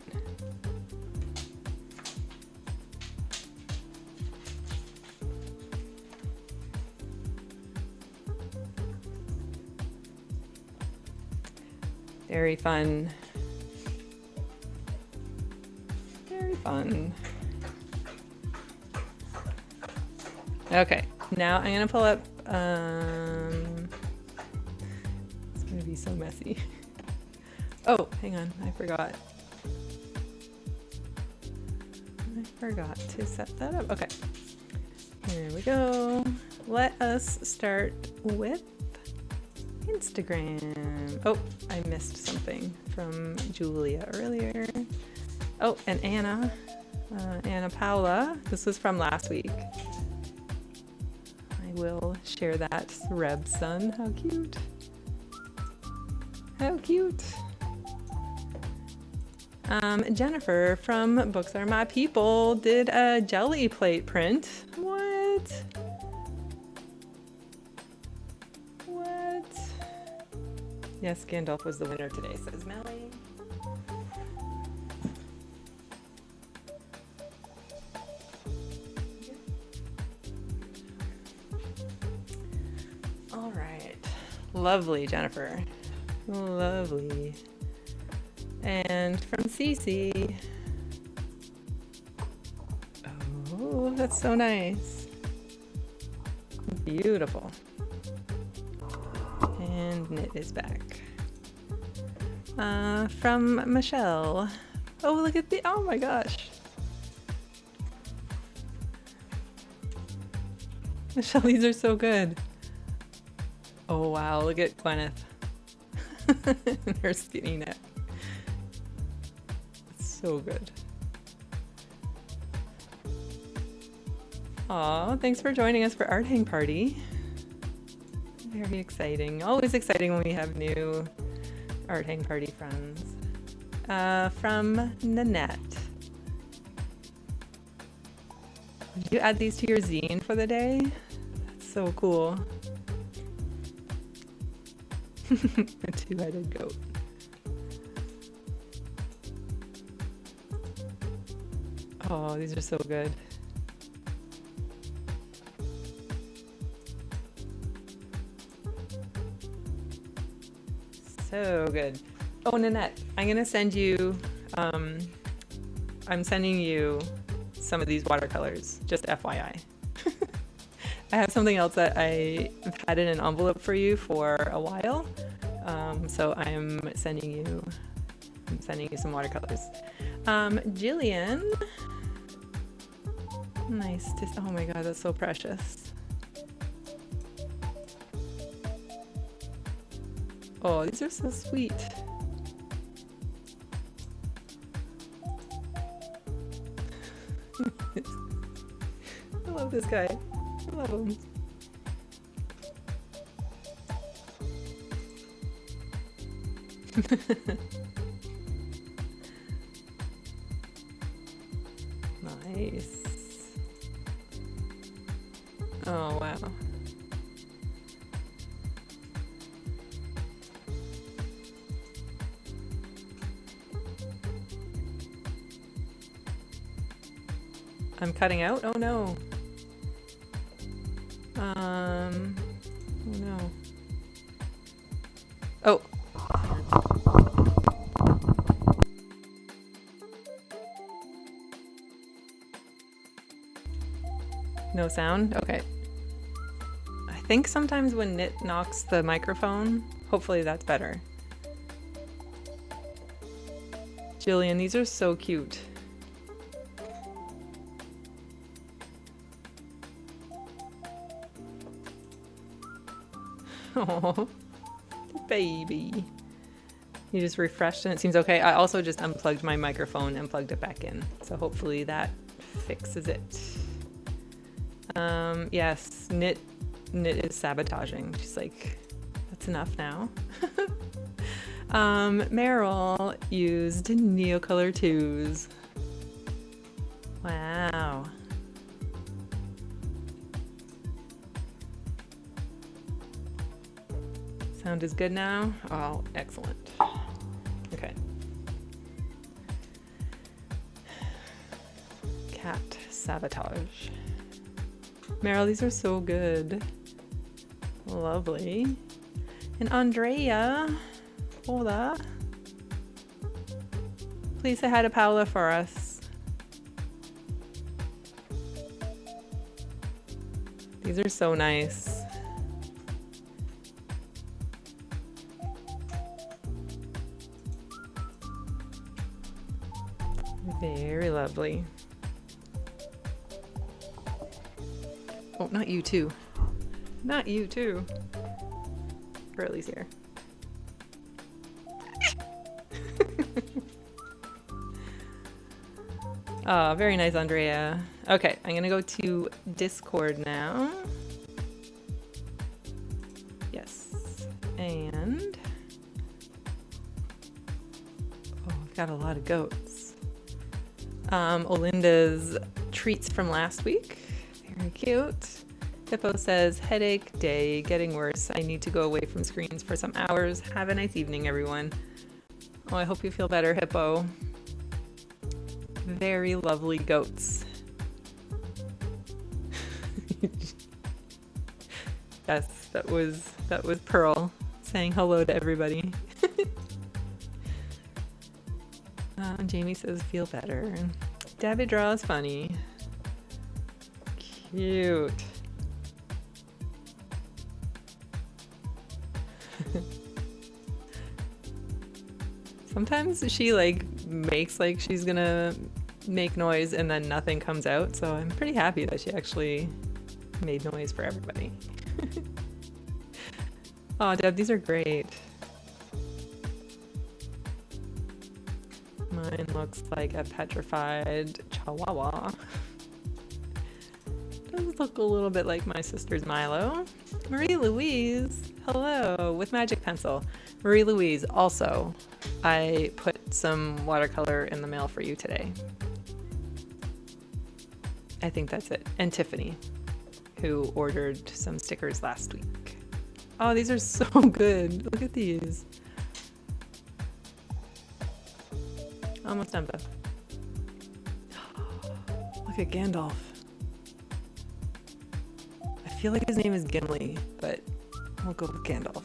Very fun. Very fun. Okay, now I'm gonna pull up, it's gonna be so messy. Oh, hang on, I forgot. I forgot to set that up. Okay, here we go. Let us start with Instagram. Oh, I missed something from Julia earlier. Oh, and Anna Paula. This was from last week. I will share that. Reb's son. How cute. How cute. Jennifer from Books Are My People did a jelly plate print. What? What? Yes, Gandalf was the winner today, says Melly. All right. Lovely, Jennifer. Lovely. And from Cece. Oh, that's so nice. Beautiful. And Knit is back. From Michelle. Oh, look at the, oh my gosh. Michelle, these are so good. Oh wow, look at Gwyneth. Her skinny neck. So good. Aw, thanks for joining us for Art Hang Party. Very exciting. Always exciting when we have new Art Hang Party friends. From Nanette. Did you add these to your zine for the day? That's so cool. A two-headed goat. Oh, these are so good. So good. Oh, Nanette, I'm gonna send you, I'm sending you some of these watercolors, just FYI. I have something else that I've had in an envelope for you for a while. So I'm sending you some watercolors. Jillian. Nice to, oh my god, that's so precious. Oh, these are so sweet. I love this guy. I love him. Nice. Oh, wow. I'm cutting out? Oh no. Oh no. Oh. No sound? Okay. I think sometimes when Knit knocks the microphone, hopefully that's better. Jillian, these are so cute. Oh, baby. You just refreshed and it seems okay. I also just unplugged my microphone and plugged it back in. So hopefully that fixes it. Yes, Knit is sabotaging. She's like, that's enough now. Meryl used Neocolor 2s. Wow. Sound is good now? Oh, excellent. Okay. Cat sabotage. Meryl, these are so good. Lovely. And Andrea, hola. Please say hi to Paula for us. These are so nice. Very lovely. Oh, not you too. Not you too. Pearly's here. Oh, very nice, Andrea. Okay, I'm gonna go to Discord now. Yes. And oh, I've got a lot of goats. Olinda's treats from last week. Very cute. Hippo says, headache day, getting worse. I need to go away from screens for some hours. Have a nice evening, everyone. Oh, I hope you feel better, Hippo. Very lovely goats. Yes, that was Pearl saying hello to everybody. Jamie says feel better. David draws funny. Cute. Sometimes she like makes like she's gonna make noise and then nothing comes out, so I'm pretty happy that she actually made noise for everybody. Oh, Deb, these are great. Mine looks like a petrified chihuahua. Does look a little bit like my sister's Milo. Marie Louise, hello, with Magic Pencil. Marie Louise, also, I put some watercolor in the mail for you today. I think that's it. And Tiffany, who ordered some stickers last week. Oh, these are so good. Look at these. Almost done, Beth. Look at Gandalf. I feel like his name is Gimli, but we'll go with Gandalf.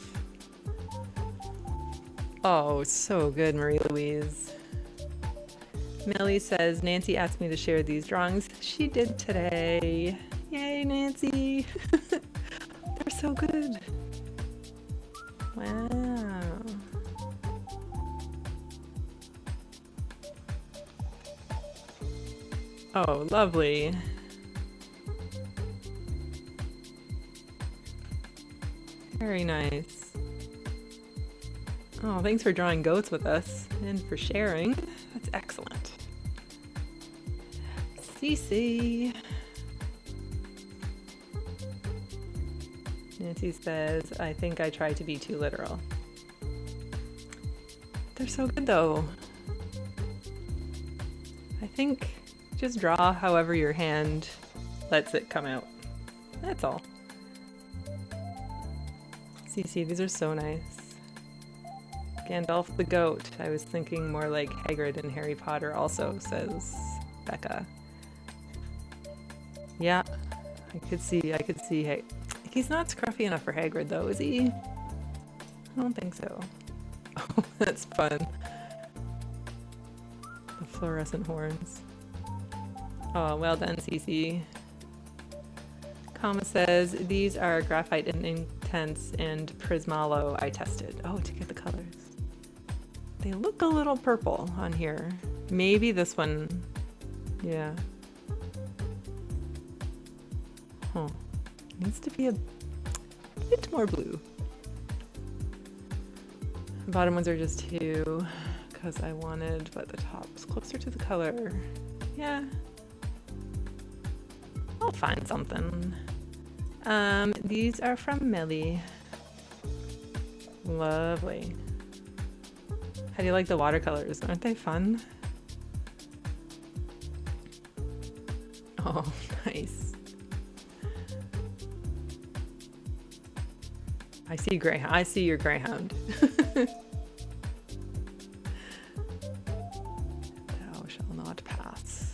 Oh, so good, Marie Louise. Millie says, Nancy asked me to share these drawings. She did today. Yay, Nancy. They're so good. Wow. Oh, lovely. Very nice. Oh, thanks for drawing goats with us and for sharing. That's excellent. Cece. Nancy says, I think I tried to be too literal. They're so good though. I think just draw however your hand lets it come out. That's all. Cece, these are so nice. Gandalf the goat. I was thinking more like Hagrid in Harry Potter also, says Becca. Yeah, I could see, hey, he's not scruffy enough for Hagrid though, is he? I don't think so. Oh, that's fun. The fluorescent horns. Oh, well done, Cece. Kama says, these are graphite and intense and Prismalo I tested. Oh, to get the colors. They look a little purple on here. Maybe this one, yeah. Huh. Needs to be a bit more blue. The bottom ones are just two because I wanted, but the top's closer to the color. Yeah. I'll find something. These are from Millie. Lovely. How do you like the watercolors? Aren't they fun? Oh, nice. I see greyhound. I see your greyhound. Thou shall not pass.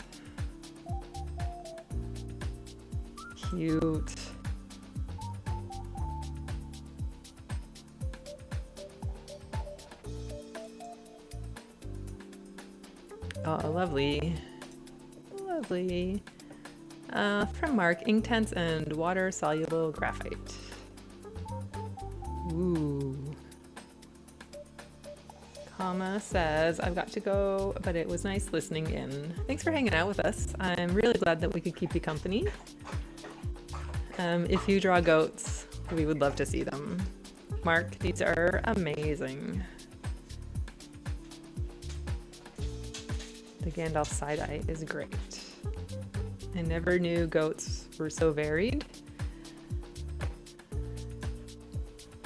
Cute. Oh, lovely. Lovely. From Mark, Inktense and water-soluble graphite. Ooh. Hama says, I've got to go, but it was nice listening in. Thanks for hanging out with us. I'm really glad that we could keep you company. If you draw goats, we would love to see them. Mark, these are amazing. The Gandalf side-eye is great. I never knew goats were so varied.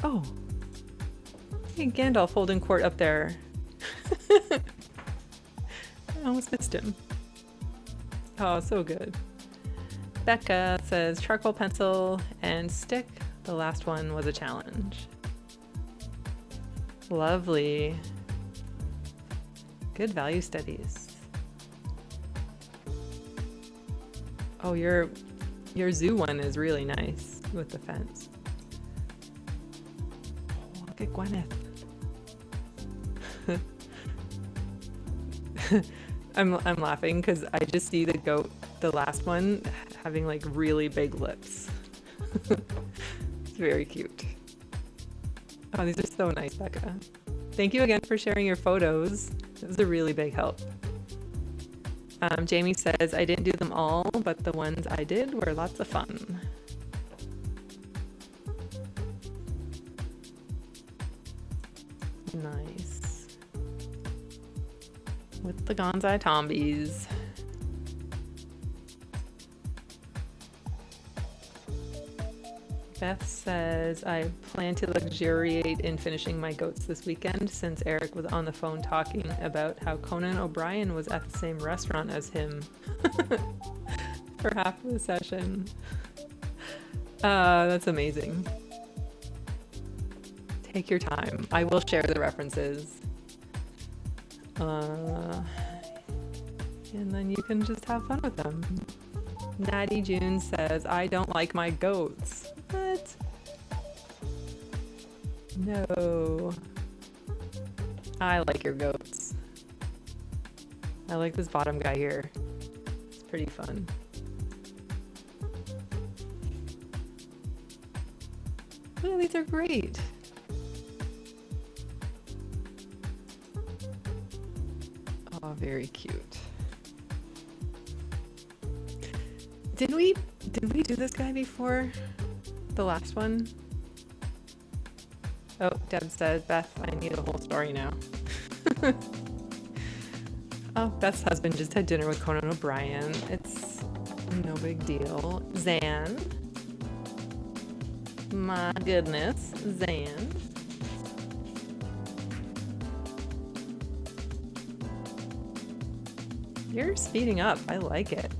Oh, hey, Gandalf holding court up there. I almost missed him. Oh, so good. Becca says charcoal pencil and stick. The last one was a challenge. Lovely. Good value studies. Oh, your zoo one is really nice with the fence. Oh, look at Gwyneth. I'm laughing because I just see the goat, the last one, having like really big lips. It's very cute. Oh, these are so nice, Becca. Thank you again for sharing your photos. It was a really big help. Jamie says, I didn't do them all, but the ones I did were lots of fun. Nice. With the Gonzai Tombies. Beth says, I plan to luxuriate in finishing my goats this weekend since Eric was on the phone talking about how Conan O'Brien was at the same restaurant as him for half the session. That's amazing. Take your time. I will share the references. And then you can just have fun with them. Natty June says, I don't like my goats. What? No. I like your goats. I like this bottom guy here. It's pretty fun. Oh, these are great. Oh, very cute. Did we do this guy before? The last one? Oh, Deb said, Beth, I need a whole story now. Oh, Beth's husband just had dinner with Conan O'Brien. It's no big deal. Zan. My goodness, Zan. You're speeding up. I like it.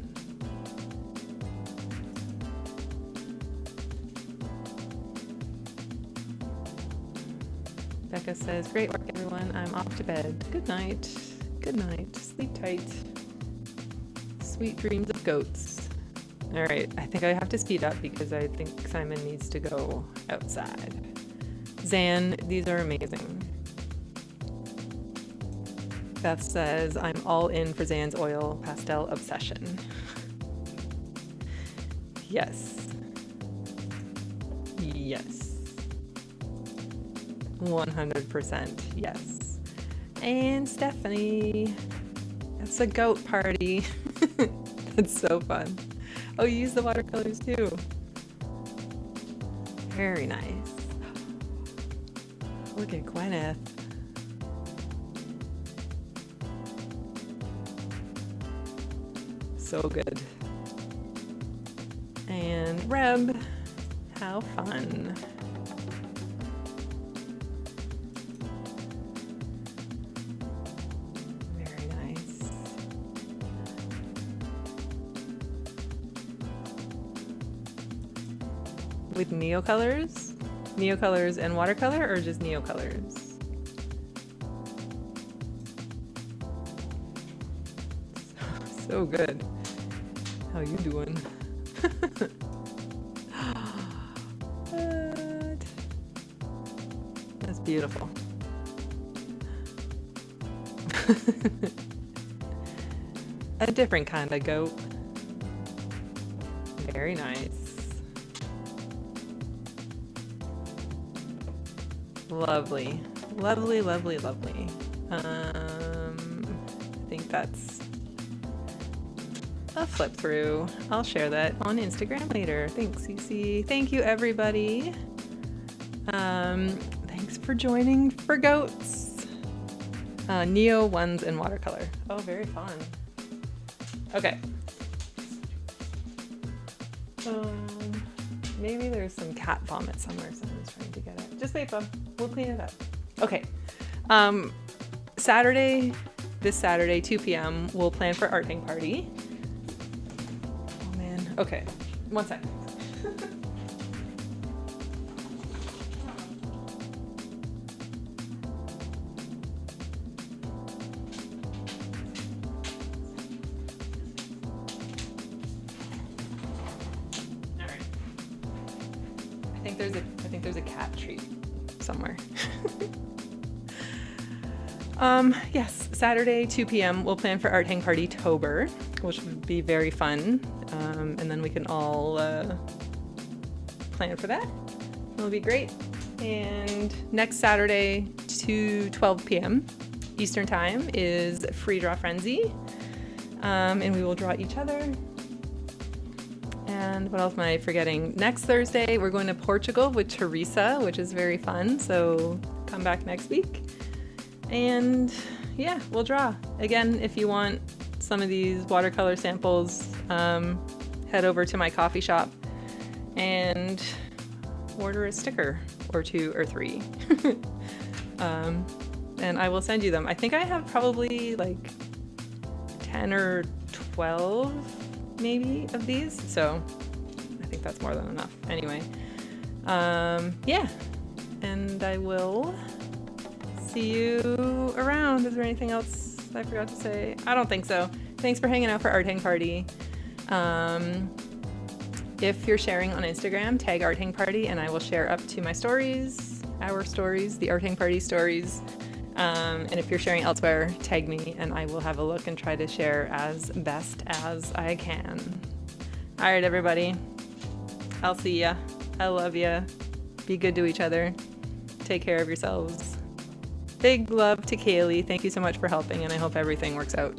Becca says, great work, everyone. I'm off to bed. Good night. Good night. Sleep tight. Sweet dreams of goats. All right. I think I have to speed up because I think Simon needs to go outside. Zan, these are amazing. Beth says, I'm all in for Zan's oil pastel obsession. Yes. Yes. 100% yes. And Stephanie, that's a goat party. That's so fun. Oh, you use the watercolors too. Very nice. Look at Gwyneth. So good. And Reb, how fun. Very nice. With neocolors? Neocolors and watercolor, or just neocolors? So good. How you doing? What? That's beautiful. A different kind of goat. Very nice. Lovely. Lovely, lovely, lovely. I think that's a flip through. I'll share that on Instagram later. Thanks, Cece. Thank you, everybody. Thanks for joining for goats. Neo ones in watercolor. Oh, very fun. Okay. Maybe there's some cat vomit somewhere. Someone's trying to get it. Just wait, bub. We'll clean it up. Okay. This Saturday, 2 p.m., we'll plan for art hang party. Oh man. Okay. 1 second. I think there's a cat treat somewhere. Yes, Saturday, 2 p.m. we'll plan for Art Hang Party Tober, which would be very fun. And then we can all plan for that. It'll be great. And next Saturday to 12 p.m. Eastern Time is Free Draw Friendzy. And we will draw each other. And what else am I forgetting? Next Thursday, we're going to Portugal with Teresa, which is very fun. So come back next week. And yeah, we'll draw. Again, if you want some of these watercolor samples, head over to my coffee shop and order a sticker or 2 or 3. And I will send you them. I think I have probably like 10 or 12 maybe of these, so I think that's more than enough. Anyway, yeah, and I will see you around. Is there anything else I forgot to say? I don't think so. Thanks for hanging out for Art Hang Party. If you're sharing on Instagram, tag Art Hang Party and I will share up to my stories, our stories, the Art Hang Party stories. And if you're sharing elsewhere, tag me and I will have a look and try to share as best as I can. All right, everybody. I'll see ya. I love ya. Be good to each other. Take care of yourselves. Big love to Kaylee. Thank you so much for helping and I hope everything works out.